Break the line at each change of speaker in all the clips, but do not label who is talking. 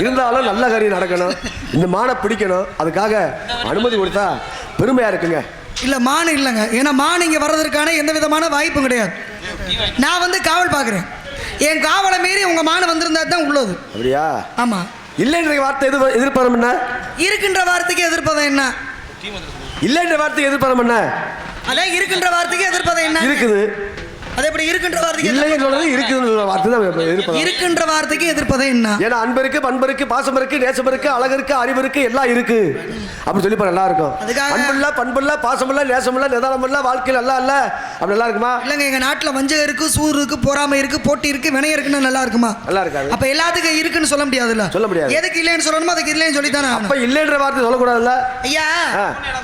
இருந்தாலும் நல்ல காரியம் நடக்கணும், இந்த மானை பிடிக்கணும், அதுக்காக அனுமதி கொடுத்தா பெருமையா இருக்குங்க.
இல்ல மான் இல்லைங்க, ஏன்னா மான் இங்க வர்றதற்கான எந்த விதமான வாய்ப்பும் கிடையாது. நான் வந்து காவல் பார்க்குறேன், என் காவலை மீறி உங்க மான் வந்திருந்தா தான் உள்ளது.
அப்படியா?
ஆமா.
இல்லைன்ற வார்த்தை எதிர்பாரம் என்ன?
இருக்கின்ற வார்த்தைக்கு எதிர்ப்பதம் என்ன?
இல்லைன்ற வார்த்தைக்கு எதிர்பாரம் என்ன?
அதான் இருக்கின்ற வார்த்தைக்கு எதிர்ப்பதம் என்ன? இருக்குது. அது எப்படி இருக்கின்ற வார்த்தைக்கு
இல்லைன்னு சொல்றது இருக்குதுன்ற வார்த்தை தான் எதிர்ப்பதம்.
இருக்கின்ற வார்த்தைக்கு எதிர்ப்பதம் என்ன?
ஏன்னா அன்பு இருக்கு, பண்பு இருக்கு, பாசம் இருக்கு, நேசம் இருக்கு, அழகு இருக்கு, அறிவு இருக்கு, எல்லாம் இருக்கு அப்படி சொல்லி நல்லா இருக்கும். அன்பு இல்ல, பண்பு இல்ல, பாசம் இல்ல, நேசம் இல்ல, நிதானம் இல்ல, வாழ்க்கை நல்லா இல்ல அப்படி நல்லா இருக்குமா? இல்லங்க,
எங்க நாட்டுல வஞ்சகம் இருக்கு, சூறு இருக்கு, பொறாமை இருக்கு, போட்டி இருக்கு, வினயம் இருக்குன்னு நல்லா இருக்குமா?
நல்லா இருக்காது.
அப்ப எல்லாத்துக்கும் இருக்குன்னு சொல்ல முடியாதுல்ல.
சொல்ல முடியாது.
எதுக்கு இல்லைன்னு சொல்லணுமோ அதுக்கு இல்லைன்னு சொல்லி தானே.
அப்ப இல்லைன்ற வார்த்தை சொல்லக்கூடாதுல்ல
ஐயா?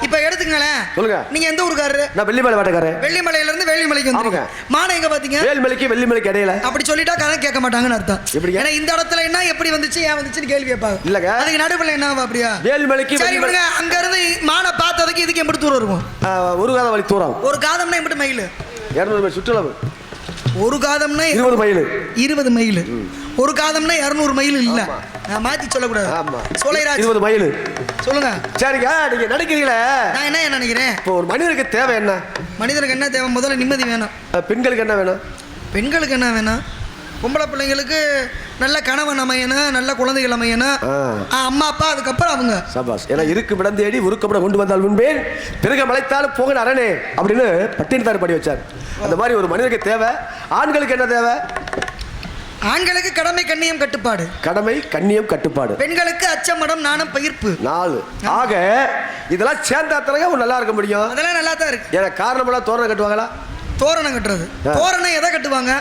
இப்ப எடுத்துங்களேன்,
சொல்லுங்க.
நீங்க எந்த ஊருக்காரரு?
நான் வெள்ளிமலை வாட்டக்காரர்.
வெள்ளிமலையில இருந்து வெள்ளிமலைக்கு வந்துருங்க. மானை எங்க பாத்தீங்க?
வேல்மலைக்கு வெள்ளிமலைக்கு இடையில.
அப்படி சொல்லிட்டா கதை கேட்க மாட்டாங்கன்னு அர்த்தம். ஏன்னா இந்த இடத்துல என்ன எப்படி வந்துச்சு, ஏன் வந்துச்சுன்னு கேள்வி கேட்பாங்க. இல்லங்க, அதுக்கு நடுவுல என்ன அப்படியா? வேல்மலைக்கு சரி விடுங்க. அங்க இருந்து மானை பார்த்ததுக்கு இதுக்கு எப்படி தூரம் இருக்கும்?
ஒரு காத வழி தூரம்.
ஒரு காதம்னா எப்படி மைல்?
200 மைல் சுற்றளவு.
ஒரு காதம்னா
20 மைல்.
20 மைல். ஒரு காதம்னா 200 மைல் இல்ல, நான் மாத்தி சொல்லக்கூடாது.
ஆமா,
சோலைராஜ்
20 மைல்.
சொல்லுங்க.
சரிங்க, நீங்க நினைக்கிறீங்களே
நான் என்ன நினைக்கிறேன்?
இப்போ ஒரு மனிதனுக்கு தேவை என்ன?
மனிதனுக்கு என்ன தேவை? முதல்ல நிம்மதி வேணும்.
பெண்களுக்கு என்ன வேணும்?
பெண்களுக்கு என்ன வேணும்? பொம்பளை பிள்ளைங்களுக்கு நல்ல கணவன் அமையணும், நல்ல குழந்தைகள் அமையணும், அம்மா அப்பா, அதுக்கப்புறம் அவங்க
சபாஸ். ஏன்னா இருக்கு விடம் தேடி உருக்கப்பட கொண்டு வந்தால் முன்பேன் பிறகு மலைத்தாலும் போக அரணே அப்படின்னு பட்டினத்தார் படி வச்சார். அந்த மாதிரி ஒரு மனிதனுக்கு தேவை. ஆண்களுக்கு என்ன தேவை?
ஆண்களுக்கு கடமை கண்ணியம் கட்டுப்பாடு.
கடமை கண்ணியம் கட்டுப்பாடு.
பெண்களுக்கு அச்சம் மடம் நாணம் பயிர்ப்பு. 4.
ஆக இதெல்லாம் சேர்ந்தாத்தனங்க நல்லா இருக்க முடியும்.
அதெல்லாம் நல்லா தான் இருக்கு.
ஏன்னா காரணமெல்லாம் தோரணம் கட்டுவாங்களா?
தோரணம் கட்டுறது. தோரணம் எதை கட்டுவாங்க?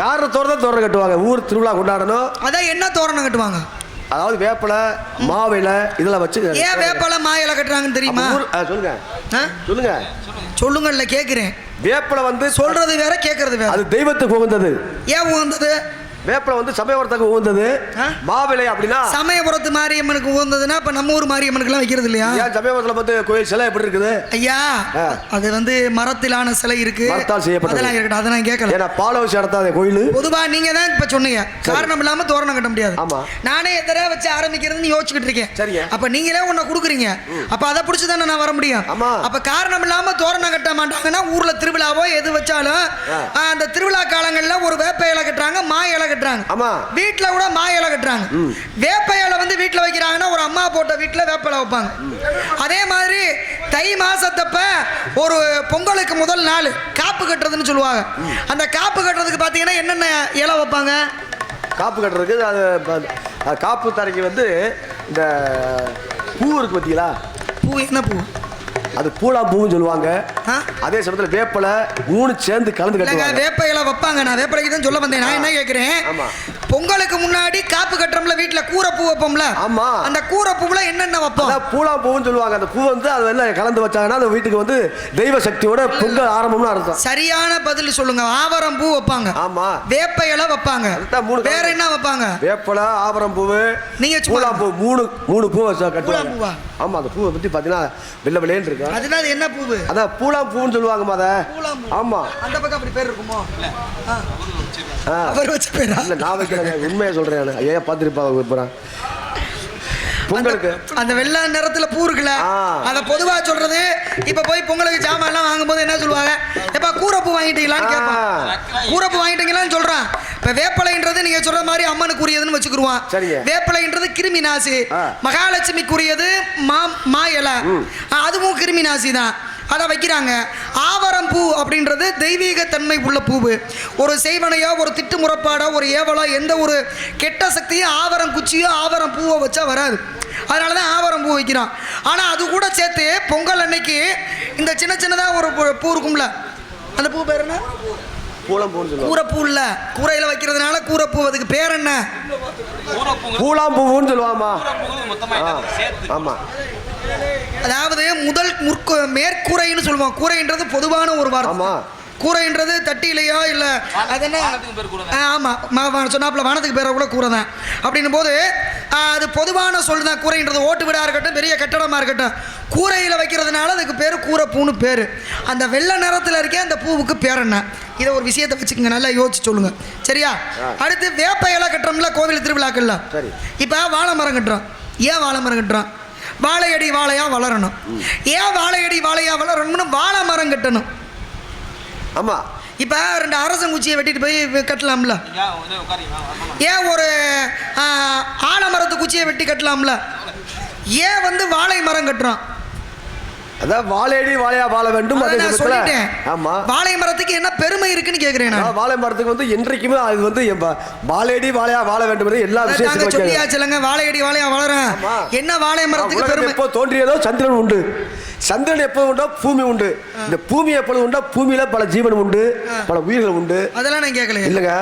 காரணத்தோட தான் தோரணம் கட்டுவாங்க. ஊர் திருவிழா கொண்டாடணும்.
அதான் என்ன தோரணம் கட்டுவாங்க?
அதாவது வேப்பலை, மாவிலை இதெல்லாம் வச்சு.
ஏன் வேப்பலை மாயிலை கட்டுறாங்கன்னு தெரியுமா?
சொல்லுங்க சொல்லுங்க
சொல்லுங்க. இல்ல கேட்கிறேன்.
வேப்பலை வந்து
சொல்றது வேற, கேட்கறது வேற.
அது தெய்வத்துக்கு உகந்தது.
ஏன் உகந்தது?
வேப்பலை வந்து சமயபுரத்துக்கு உகந்தது. மாவிலை அப்படின்னா
சமயபுரத்து மாரியம்மனுக்கு உகந்ததுன்னா இப்ப நம்ம ஊர் மாரியம்மனுக்குலாம் வைக்கிறது இல்லையா?
ஏன் சமயபுரத்துல வந்து கோயில் சிலை எப்படி இருக்குது
ஐயா? அது வந்து மரத்திலான சிலை இருக்கு, மரத்தால் செய்யப்பட்டது. அதெல்லாம் இருக்கட்டும், அதெல்லாம் கேட்கல.
ஏன்னா பால வச்சு நடத்தாத கோயில்.
பொதுவா நீங்க தான் இப்ப சொன்னீங்க காரணம் இல்லாம தோரணம் கட்ட முடியாது. ஆமா, நானே எத்தனை வச்சு ஆரம்பிக்கிறதுன்னு யோசிச்சுக்கிட்டு இருக்கேன். சரிங்க. அப்ப நீங்களே ஒண்ணு கொடுக்குறீங்க, அப்ப அதை பிடிச்சி தானே நான் வர முடியும். ஆமா. அப்ப காரணம் இல்லாம தோரணம் கட்ட மாட்டாங்கன்னா ஊர்ல திருவிழாவோ எது வச்சாலும் அந்த திருவிழா காலங்கள்ல ஒரு வேப்ப இலை கட்டுறாங்க, மா இலை கட்டுறாங்க. ஆமா, வீட்டுல கூட மா இலை கட்டுறாங்க. வேப்ப இலை வந்து வீட்டுல வைக்கிறாங்கன்னா ஒரு அம்மா போட்ட வீட்டுல வேப்ப இலை வைப்பாங்க. அதே மாதிரி தை மாசத்தப்ப ஒரு பொங்கலுக்கு முதல் நாள் காப்பு கட்டுறதுன்னு சொல்லுவாங்க. அந்த காப்பு கட்டுறதுக்கு பாத்தீங்கன்னா என்னென்ன இலை வைப்பாங்க?
காப்பு கட்டுறதுக்கு அது காப்பு தரைக்கு வந்து இந்த பூ இருக்கு பார்த்தீங்களா?
பூ என்ன பூ?
அது பூலா பூன்னு சொல்லுவாங்க. அதே சமயத்தில் வேப்பலை 3 சேர்ந்து கலந்து கட்டுவாங்க.
வேப்ப இலை வைப்பாங்க. நான் வேப்பலைக்கு தான் சொல்ல வந்தேன். நான் என்ன கேட்கிறேன், பொங்கலுக்கு முன்னாடி காப்பு கட்டுறோம்ல, வீட்டுல கூரை பூ வைப்போம்ல. ஆமா, அந்த கூரை பூவுல என்னென்ன வைப்போம்? பூலா பூன்னு சொல்லுவாங்க. அந்த பூ வந்து அது எல்லாம் கலந்து வச்சாங்கன்னா அந்த வீட்டுக்கு வந்து தெய்வ சக்தியோட பொங்கல் ஆரம்பம்னு அர்த்தம். சரியான பதில் சொல்லுங்க. ஆவரம் பூ வைப்பாங்க. ஆமா, வேப்ப இலை வைப்பாங்க. வேற என்ன வைப்பாங்க? வேப்பலை, ஆவரம் பூவு, நீங்க பூலா பூ, 3 பூ வச்சா கட்டுவாங்க. ஆமா, அந்த பூவை பத்தி பாத்தீங்கன்னா வெள்ளை வெள்ளைன்னு இருக்கு. அதனால என்ன பூவு? அதான் பூலாம் பூன்னு சொல்லுவாங்க மாத. ஆமா, அந்த பக்கம் அப்படி பேர் இருக்குமோ? அவர் வச்ச பேரா? இல்ல, நான் வைக்கிறேன், உண்மையா சொல்றேன். ஐயா பாத்துருப்பாங்க போறேன். பொங்கலுக்கு அந்த வெள்ளை நிறத்துல பூ இருக்குல்ல, அத பொதுவா சொல்றது. இப்ப போய் பொங்கலுக்கு ஜாமான் எல்லாம் வாங்கும்போது என்ன சொல்லுவாங்க? எப்ப கூரை பூ வாங்கிட்டீங்களான்னு கேட்பான். கூரை பூ வாங்கிட்டீங்களான்னு சொல்றான். இப்ப வேப்பலைன்றது நீங்க சொல்ற மாதிரி அம்மனுக்குரியதுன்னு வச்சுக்குருவான். வேப்பலைன்றது கிருமி நாசி. மகாலட்சுமிக்குரியது மா இலை, அதுவும் கிருமி நாசி தான். அதை வைக்கிறாங்க. ஆவரம் பூ அப்படின்றது தெய்வீக தன்மை உள்ள பூவு. ஒரு செய்வனையோ, ஒரு திட்டு முறப்பாடோ, ஒரு ஏவலோ, எந்த ஒரு கெட்ட சக்தியும் ஆவரம் குச்சியோ ஆவரம் பூவை வச்சா வராது. அதனால தான் ஆவரம் பூ வைக்கிறோம். ஆனால் அது கூட சேர்த்து பொங்கல் அன்னைக்கு இந்த சின்ன சின்னதாக ஒரு பூ இருக்கும்ல, அந்த பூ பேர் என்ன? கூரைப்பூ இல்ல, கூரையில வைக்கிறதுனால கூரைப்பூ. அதுக்கு பேர் என்ன? பூலாம் பூன்னு சொல்லுவாமா? ஆமா, அதாவது முதல் மேற்கூரைன்னு சொல்லுவோம். கூரைன்றது பொதுவான ஒரு வார்த்தை. கூரைன்றது தட்டிலையோ இல்ல அது என்ன? ஆமா, சொன்னாப்புல வானத்துக்கு பேர கூட கூரை தான். அப்படின்னும் போது அது பொதுவான சொல் தான். கூரைன்றது ஓட்டு வீடா இருக்கட்டும், பெரிய கட்டடமா இருக்கட்டும், கூரையில வைக்கிறதுனால அதுக்கு பேரு கூரை பூன்னு பேரு. அந்த வெள்ளை நிறத்துல இருக்கே அந்த பூவுக்கு பேர் என்ன? இதை ஒரு விஷயத்தை வச்சுக்கோங்க, நல்லா யோசிச்சு சொல்லுங்க சரியா. அடுத்து வேப்ப இலை கட்டுறோம்ல கோவில் திருவிழாக்கள்ல.
சரி.
இப்போ வாழை மரம் கட்டுறோம். ஏன் வாழை மரம் கட்டுறோம்? வாழையடி வாழையா வளரணும். ஏன் வாழையடி வாழையா வளரணும்னு வாழை மரம் கட்டணும்.
ஆமா.
இப்போ 2 அரசங்குச்சியை வெட்டிட்டு போய் கட்டலாம்ல. ஏன் ஒரு ஆலமரத்து குச்சியை வெட்டி கட்டலாம்ல. ஏன் வந்து வாழை மரம் கட்டுறோம்?
அதான் வாழையடி வாழையா வாழ வேண்டும். அதே
சொல்லிட்டேன்.
ஆமா.
வாழை மரத்துக்கு என்ன பெருமை இருக்குன்னு கேக்குறேன் நான்.
வாழை மரத்துக்கு வந்து என்றைக்குமே அது வந்து வாழையடி வாழையா வாழ வேண்டும் எல்லா விஷயத்தையும்
சொல்லியாச்சுலங்க. வாழையடி வாழையா வளரும். என்ன வாழை மரத்துக்கு பெருமை?
எப்போ தோன்றியதோ சந்திரன் உண்டு. சந்திரன் எப்போ உண்டோ பூமி உண்டு. இந்த பூமி எப்பொழுது உண்டோ பூமியில பல ஜீவன் உண்டு, பல உயிர்கள் உண்டு. அதெல்லாம் நான் கேட்கல. இல்லங்க,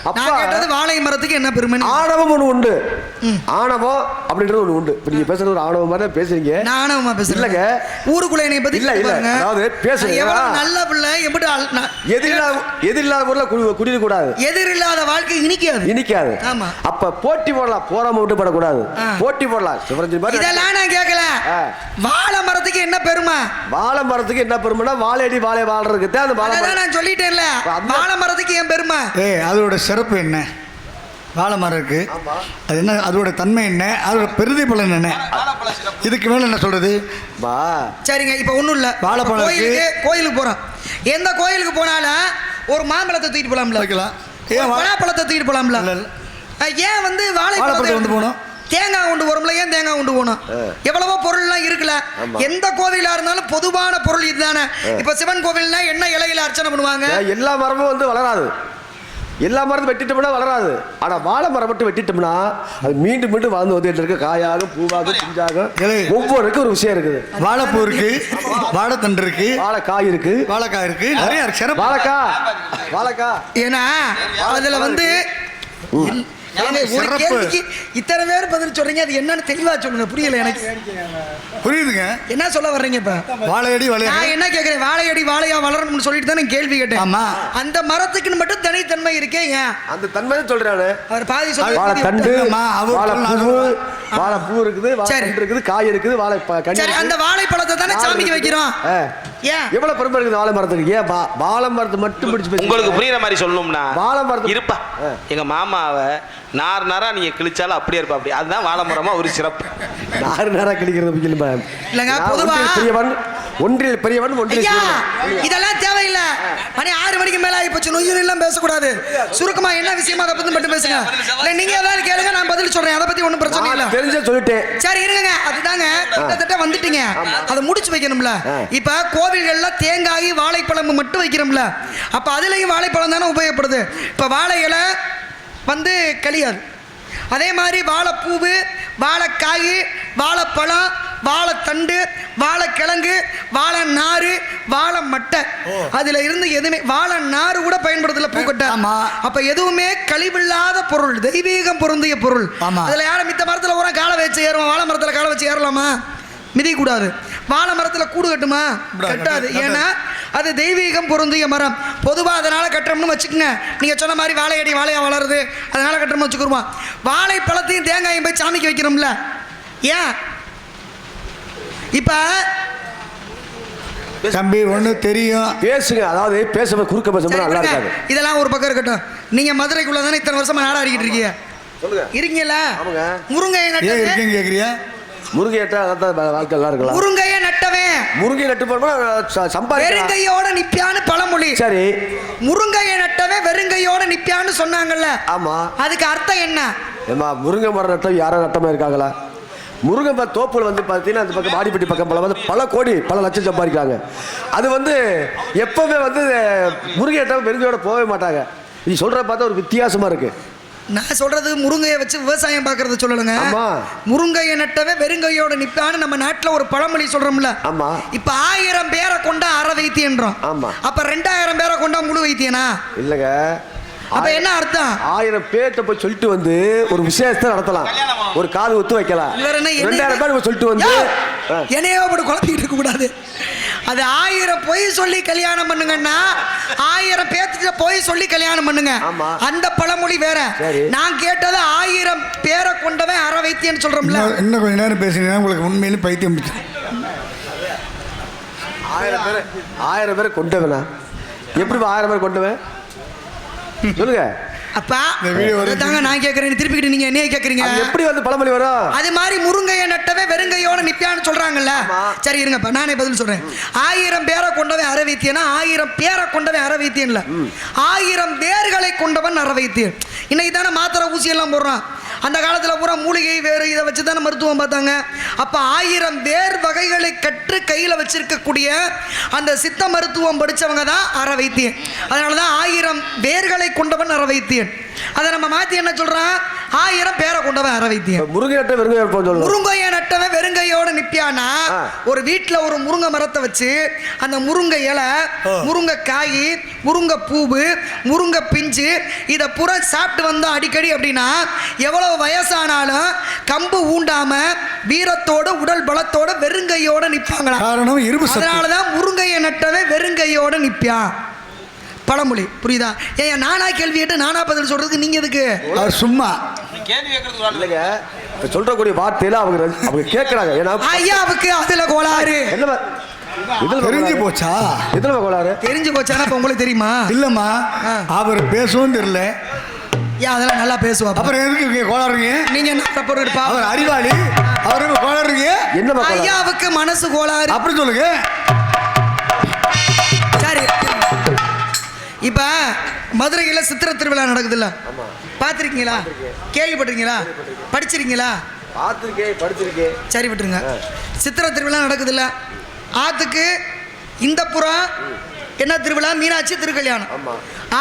அப்பா கேட்டது வாழை மரத்துக்கு என்ன பெருமை? ஆணவம் ஒன்று உண்டு. ஆணவம் அப்படின்றது ஒன்று உண்டு. இப்ப நீங்க பேசுறது ஒரு ஆணவம் மாதிரி பேசுறீங்க. நான் ஆணவமா பேசுறேன் இல்லங்க. ஊருக்குள்ள என்னை பத்தி இல்ல இல்ல, அதாவது பேசுறீங்க எவ்வளவு நல்ல பிள்ளை. எப்படி எதிரில்லாத ஊர்ல குடிக்க கூடாது. எதிரில்லாத வாழ்க்கை இனிக்காது. ஆமா. அப்ப போட்டி போடலாம், போராம விட்டு படக்கூடாது. போட்டி போடலாம். இதெல்லாம் நான் கேட்கல. வாழை மரத்துக்கு என்ன பெருமை? வாழை மரத்துக்கு என்ன பெருமைனா வாழையடி வாழை வாழ்றதுக்கு தான் அந்த வாழை மரம். நான் சொல்லிட்டேன்ல, வாழை மரத்துக்கு ஏன் பெருமை?
அதோட சிறப்பு என்ன? வாழை மரம் இருக்கு, அது என்ன, அதோட தன்மை என்ன, அதோட பெருதி பலன் என்ன? இதுக்கு மேல என்ன சொல்றது?
சரிங்க, இப்போ ஒன்றும் இல்லை. வாழைப்பழம் கோயிலுக்கு போகிறோம். எந்த கோயிலுக்கு போனாலும் ஒரு மாம்பழத்தை தூக்கிட்டு போகலாம்ல. ஏன் பலாப்பழத்தை தூக்கிட்டு போகலாம்ல? ஏன் வந்து வாழைப்பழத்தை கொண்டு போகணும்? தேங்காய் கொண்டு போறோம்ல, ஏன் தேங்காய் கொண்டு போகணும்? எவ்வளவோ பொருள்லாம் இருக்குல்ல. எந்த கோவிலா இருந்தாலும் பொதுவான பொருள் இதுதானே. இப்ப சிவன் கோவில்னா என்ன இலையில அர்ச்சனை பண்ணுவாங்க? எல்லா மரமும் வந்து வளராது. எல்லா மரத்தையும் வெட்டிட்டோம்னா வளராது. ஆனா வாழை மரம் மட்டும் வெட்டிட்டோம்னா அது மீண்டும் மீண்டும் வளர்ந்து வந்துட்டு இருக்கு. காயாக, பூவாக, பிஞ்சாக, ஒவ்வொருக்கும் ஒரு விஷயம் இருக்குது.
வாழைப்பூ இருக்கு, வாழைத்தண்டு இருக்கு,
வாழைக்காய் இருக்கு,
வாழைக்காய் இருக்கு, நிறைய இருக்கு.
வாழைக்காய்
ஏன்னா அதுல வந்து இத்தனை பேர் பதில் சொல்றீங்க, அது என்னன்னு தெளிவா சொல்லுங்க. புரியல எனக்கு.
புரியுதுங்க
என்ன சொல்ல வர்றீங்க? இப்ப வாழையடி வாழையா நான் என்ன கேக்குறேன்? வாழையடி வாழையா வளரணும்னு சொல்லிட்டு தான் கேள்வி கேட்டேன். ஆமா. அந்த மரத்துக்கு மட்டும் தனித்தன்மை இருக்கே, ஏன் அந்த தன்மை சொல்றானே? அவர் பாதி சொல்றாரு. வாழை தண்டு, வாழை பூ இருக்குது, வாழை இருக்குது, காய் இருக்குது, வாழை கனி. சரி, அந்த வாழைப்பழத்தை தானே சாமிக்கு வைக்கிறோம். ஏன் எவ்வளவு பெருமை இருக்குது வாழை மரத்துக்கு? ஏன் வாழை மரத்தை மட்டும் பிடிச்சு
உங்களுக்கு புரியுற மாதிரி சொல்லணும்னா
வாழை மரத்து
இருப்பா. எங்க மாமாவை நாரா நீங்க கிழிச்சாலும் அப்படியே இருப்பா. அப்படி அதுதான் வாழை மரமா ஒரு சிறப்பு.
நாரா கிழிக்கிறது இல்லைங்க. பொதுவா பெரியவன் ஒன்றில் பெரியவன் ஒன்றில்
இதெல்லாம் தேவையில்லை. மணி 6 மணிக்கு மேல ஆயிப்போச்சு. நொய்யும் எல்லாம் பேசக்கூடாது. சுருக்கமா என்ன விஷயமா அதை பத்தி மட்டும் பேசுங்க. நீங்க ஏதாவது கேளுங்க, நான் பதில் சொல்றேன். அதை பத்தி ஒன்றும் பிரச்சனை இல்லை. தெரிஞ்ச சொல்லிட்டேன். சரி இருங்க. அதுதாங்க கிட்டத்தட்ட வந்துட்டீங்க. அதை முடிச்சு வைக்கணும்ல. இப்ப கோவில்கள்ல தேங்காய் வாழைப்பழம் மட்டும் வைக்கிறோம்ல, அப்ப அதுலயும் வாழைப்பழம் தானே உபயோகப்படுது. இப்ப வாழை இலை வந்து கழியாது. அதே மாதிரி வாழைப்பூவு, வாழைக்காய், வாழைப்பழம், வாழைத்தண்டு, வாழைக்கிழங்கு, வாழை நாறு, வாழை மட்டை, அதுல இருந்து எதுவுமே வாழை நாறு கூட பயன்படுத்தல பூக்கட்டை. அப்ப எதுவுமே கழிவில்லாத பொருள், தெய்வீகம் பொருந்திய பொருள். அதுல யாரும் மித்த மரத்துல ஒரு காலை வச்சு ஏறுவோம், வாழை மரத்துல காலை வச்சு ஏறலாமா? மிதிக்கூடாது. வாழை மரத்தில் கூடு கட்டுமா? கட்டாது. ஏன்னா அது தெய்வீகம் பொருந்திய மரம். பொதுவாக அதனால கட்டுறோம்னு வச்சுக்கோங்க. நீங்கள் சொன்ன மாதிரி வாழையடி வாழையா வளருது, அதனால கட்டுறோம்னு வச்சுக்கிறோம். வாழைப்பழத்தையும் தேங்காயும் போய் சாமிக்கு வைக்கிறோம்ல, ஏன்? இப்போ
தம்பி ஒன்று தெரியும்
பேசுங்க. அதாவது பேச குறுக்க பேசும்போது நல்லா இருக்காது.
இதெல்லாம் ஒரு பக்கம் இருக்கட்டும். நீங்கள் மதுரைக்குள்ள தானே இத்தனை வருஷமா நாடாடிக்கிட்டு இருக்கீங்க. இருக்கீங்களா? முருங்கை
இருக்கீங்க கேட்குறியா?
முருங்கை நட்டா வாழ்க்கை நல்லா இருக்கலாம்.
முருங்கையை நட்டவன் முருங்கை நட்டு போனா சம்பாதி வெறுங்கையோட நிப்பியான்னு பழமொழி. சரி, முருங்கையை நட்டவன் வெறுங்கையோட நிப்பியான்னு சொன்னாங்கல்ல. ஆமா, அதுக்கு அர்த்தம் என்ன? ஏமா முருங்கை மரம் நட்டம் யாரும் நட்டமா இருக்காங்களா? முருங்கை தோப்புல வந்து பார்த்தீங்கன்னா அந்த பக்கம் வாடிப்பட்டி பக்கம் பல வந்து பல கோடி பல லட்சம் சம்பாதிக்கிறாங்க. அது வந்து எப்பவுமே வந்து முருங்கை நட்டவன் வெறுங்கையோட போகவே மாட்டாங்க. நீ சொல்ற பார்த்தா ஒரு வித்தியாசமா இருக்கு. நான் சொல்றது முருங்கையை வச்சு விவசாயம் பார்க்கறத சொல்லலுங்க. முருங்கையை நட்டவே வெறுங்கையோட நிப்பான்னு நம்ம நாட்டில் ஒரு பழமொழி சொல்றோம்ல. ஆமா. இப்ப 1000 பேரை கொண்டா அரை வைத்தியன்றோம். ஆமா. அப்ப 2000 பேரை கொண்டா முழு வைத்தியனா? இல்லங்க. அப்ப என்ன அர்த்தம்? 1000 பேர்ட்ட போய் சொல்லிட்டு வந்து ஒரு விசேஷத்தை நடத்தலாம், ஒரு காது ஒத்து வைக்கலாம். 2000 பேர் சொல்லிட்டு வந்து என்னையோ போட்டு குழப்பிட்டு இருக்க கூடாது. அது 1000 பொய் சொல்லி கல்யாணம் பண்ணுங்கன்னா 1000 பேர்த்துட்டு போய் சொல்லி கல்யாணம் பண்ணுங்க. அந்த பழமொழி வேற. நான் கேட்டது 1000 பேரை கொண்டவன் அரை வைத்தியன்னு சொல்றோம்ல.
இன்னும் கொஞ்ச நேரம் பேசுனீங்கன்னா உங்களுக்கு உண்மையிலும் பைத்தியம்.
1000 பேரை கொண்டவனா? எப்படி 1000 பேர் கொண்டுவேன் சொல்லுங்க.
அப்பா தாங்க நான் கேட்கறேன், திருப்பிக்கிட்டு நீங்க என்ன கேட்கறீங்க?
எப்படி வந்து பழமொழி வரும்?
அது மாதிரி முருங்கையை நட்டவே வெறுங்கையோட நிப்பியான்னு சொல்றாங்கல்ல. சரி இருங்கப்பா, நானே பதில் சொல்றேன். 1000 பேரை கொண்டவன் அறவைத்தியனா, 1000 பேரை கொண்டவன் அறவைத்தியன் இல்ல, 1000 வேர்களை கொண்டவன் அறவைத்தியன். இன்னைக்கு தானே மாத்திரை ஊசி எல்லாம் போடுறான். அந்த காலத்தில் பூரா மூலிகை வேறு இதை வச்சு தானே மருத்துவம் பார்த்தாங்க. அப்போ 1000 வேர் வகைகளை கற்று கையில் வச்சிருக்கக்கூடிய அந்த சித்த மருத்துவம் படித்தவங்க தான் அறவைத்தியன். அதனால தான் 1000 வேர்களை கொண்டவன் அறவைத்தியன். அதை நம்ம மாற்றி என்ன சொல்கிறான்? 1000 பேரை கொண்டவன் அறவைத்தியன். முருங்கையை நட்டவன் வெறுங்கையோட நிற்பியானா, ஒரு வீட்டில் ஒரு முருங்கை மரத்தை வச்சு அந்த முருங்கை இலை, முருங்கை காய், முருங்கை பூவு, முருங்கை பிஞ்சு இதை புற சாப்பிட்டு வந்தோம் அடிக்கடி அப்படின்னா எவ்வளவு வயசானாலும் கம்பு ஊண்டாம வீரத்தோட உடல் பலத்தோட வெறுங்கையோட நிற்பாங்களா?
காரணம் இரும்பு.
அதனாலதான் முருங்கையை நட்டவன் வெறுங்கையோட நிற்பான். பழமொழி புரியுதா? ஏன் நானா கேள்வி கேட்டு நானா பதில் சொல்றதுக்கு நீங்க எதுக்கு
சும்மா
கேள்வி கேட்கறதுக்கு
இல்லைங்க, சொல்றக்கூடிய வார்த்தையில அவங்க கேட்கறாங்க. ஏன்னா
ஐயாவுக்கு அதுல கோளாறு
தெரிஞ்சு போச்சா?
எதுல கோளாறு
தெரிஞ்சு போச்சானா இப்ப உங்களுக்கு தெரியுமா?
இல்லம்மா, அவர் பேசவும் தெரியல.
ஏன் அதெல்லாம் நல்லா பேசுவா,
அப்புறம் எதுக்கு கோளாறுங்க?
நீங்க என்ன தப்பு எடுப்பா?
அவர் அறிவாளி, அவருக்கு கோளாறுங்க.
என்ன
ஐயாவுக்கு மனசு கோளாறு
அப்படி சொல்லுங்க.
சரி, இப்ப மதுரையில சித்திரை திருவிழா நடக்குதுல்ல, பாத்திருக்கீங்களா? கேள்விப்பட்டிருக்கீங்களா? படிச்சிருக்கீங்களா?
படிச்சிருக்கேன்.
சரி விட்டுருங்க. சித்திரை திருவிழா நடக்குதுல்ல, ஆத்துக்கு இந்த புறம் என்ன திருவிழா? மீனாட்சி திருக்கல்யாணம்.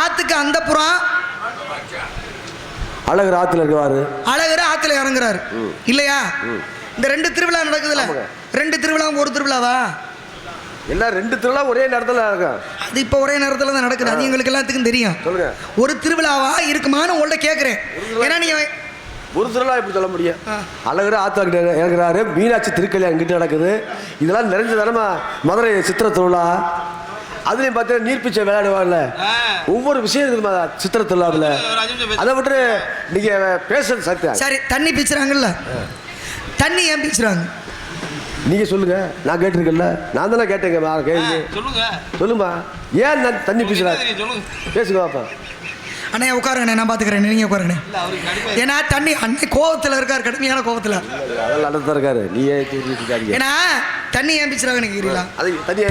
ஆத்துக்கு அந்த புறம்
அழகர் ஆத்துல இருக்குவாரு,
அழகர் ஆத்துல இறங்குறாரு இல்லையா? இந்த 2 திருவிழா நடக்குதுல்ல, 2 திருவிழாவும் ஒரு திருவிழாவா?
எல்லாம் 2 திருவிழா ஒரே நேரத்தில் நடக்கும்.
அது இப்போ ஒரே நேரத்தில் தான் நடக்குது. அது எங்களுக்கு எல்லாத்துக்கும் தெரியும்.
சொல்லுங்க,
ஒரு திருவிழாவா இருக்குமான்னு உங்கள்ட்ட கேட்குறேன். ஏன்னா நீங்க
ஒரு திருவிழா எப்படி சொல்ல முடியும்? அழகர் ஆத்துல இறங்குறாரு, மீனாட்சி திருக்கல்யாணம் கிட்ட நடக்குது. இதெல்லாம் நிறைஞ்ச தானே மதுரை சித்திரை திருவிழா. அதுலயும் பார்த்தீங்கன்னா நீர்ப்பிச்சை விளையாடுவாங்கல்ல, ஒவ்வொரு விஷயம் இருக்குமா சித்திரை திருவிழாவில். அதை விட்டு நீங்க பேசுறது சத்தியம்.
சரி, தண்ணி பீச்சுறாங்கல்ல, தண்ணி ஏன் பீச்சுறாங்க?
நீங்க சொல்லுங்க, நான் கேட்டிருக்கேன்ல, நான் தானே கேட்டேங்க. சொல்லுமா, ஏன் நான் தண்ணி பீச்சுறேன்? பேசுங்க பாப்பா.
அண்ணே உட்காருங்கண்ணே, நான் பார்த்துக்கிறேன், நீங்கள் உட்காருங்கண்ணே. ஏன்னா தண்ணி அன்னை கோபத்தில் இருக்கார், கடுமையான கோபத்தில்.
அதெல்லாம் இருக்காரு. நீ
ஏன்னா தண்ணி ஏன் பிச்சுறாங்க நினைக்கிறீங்களா?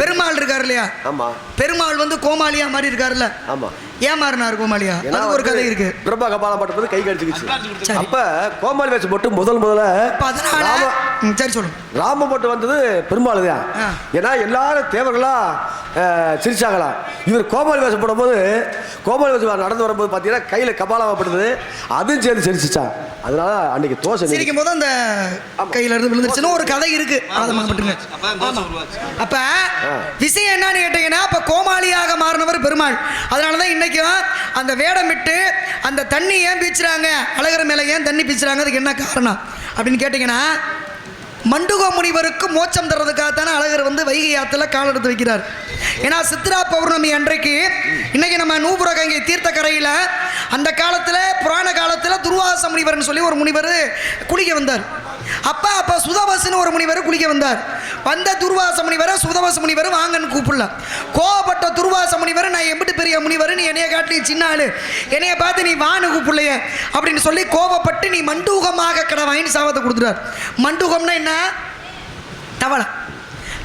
பெருமாள் இருக்காரு இல்லையா?
ஆமா.
பெருமாள் வந்து கோமாளியா மாதிரி இருக்காருல்ல.
ஆமா.
ஏன் மாறினார் கோமாளியா? அது ஒரு கதை இருக்கு.
பிரபா கபாலம் போட்டு கை கடிச்சுக்கிச்சு. அப்ப கோமாளி வேஷம் போட்டு முதல்ல
சரி சொல்லுங்க.
ராம போட்டு வந்தது பெருமாள் தான். ஏன்னா எல்லாரும் தேவர்களா சிரிச்சாங்களாம். இவர் கோமாளி வேஷம் போடும்போது, கோமாளி வேஷம் நடந்து வரும்போது பார்த்தீங்கன்னா கையில கபாலமாப்படுது, அதுவும் சேர்ந்து சிரிச்சிச்சான். அதனால அன்னைக்கு தோசை
சிரிக்கும் போது அந்த கையில இருந்து விழுந்துருச்சுன்னு ஒரு கதை இருக்கு. அப்ப விஷயம் என்னன்னு கேட்டீங்கன்னா, அப்ப கோமாளியாக மாறினவர் பெருமாள். அதனாலதான் இன்னைக்கும் அந்த வேடமிட்டு அந்த தண்ணி ஏன் பீச்சுறாங்க, அழகர் மேல ஏன் தண்ணி பீச்சுறாங்க, அதுக்கு என்ன காரணம் அப்படின்னு கேட்டீங்கன்னா, மண்டுகோ முனிவருக்கு மோட்சம் தர்றதுக்காகத்தானே அழகர் வந்து வைகை ஆத்துல கால் எடுத்து வைக்கிறார். ஏன்னா சித்ரா பௌர்ணமி அன்றைக்கு இன்னைக்கு நம்ம நூபுர கங்கை தீர்த்த கரையில் அந்த காலத்தில் புராண காலத்தில் துர்வாச முனிவர்னு சொல்லி ஒரு முனிவர் குளிக்க வந்தார். அப்போ சுதவசன்னு ஒரு முனிவர் குளிக்க வந்தார். வந்த துர்வாச முனிவரை சுதவச முனிவர் வாங்கன்னு கூப்பிடல. கோவப்பட்ட துர்வாச முனிவர், நான் எம்பிட்டு பெரிய முனிவர், நீ என்னைய காட்டி சின்ன ஆளு, என்னைய பார்த்து நீ வான்னு கூப்பிடலையே அப்படின்னு சொல்லி கோவப்பட்டு நீ மண்டூகமாக கடவாயின்னு சாபத்தை கொடுத்துட்டார். மண்டூகம்னா என்ன? தவளை.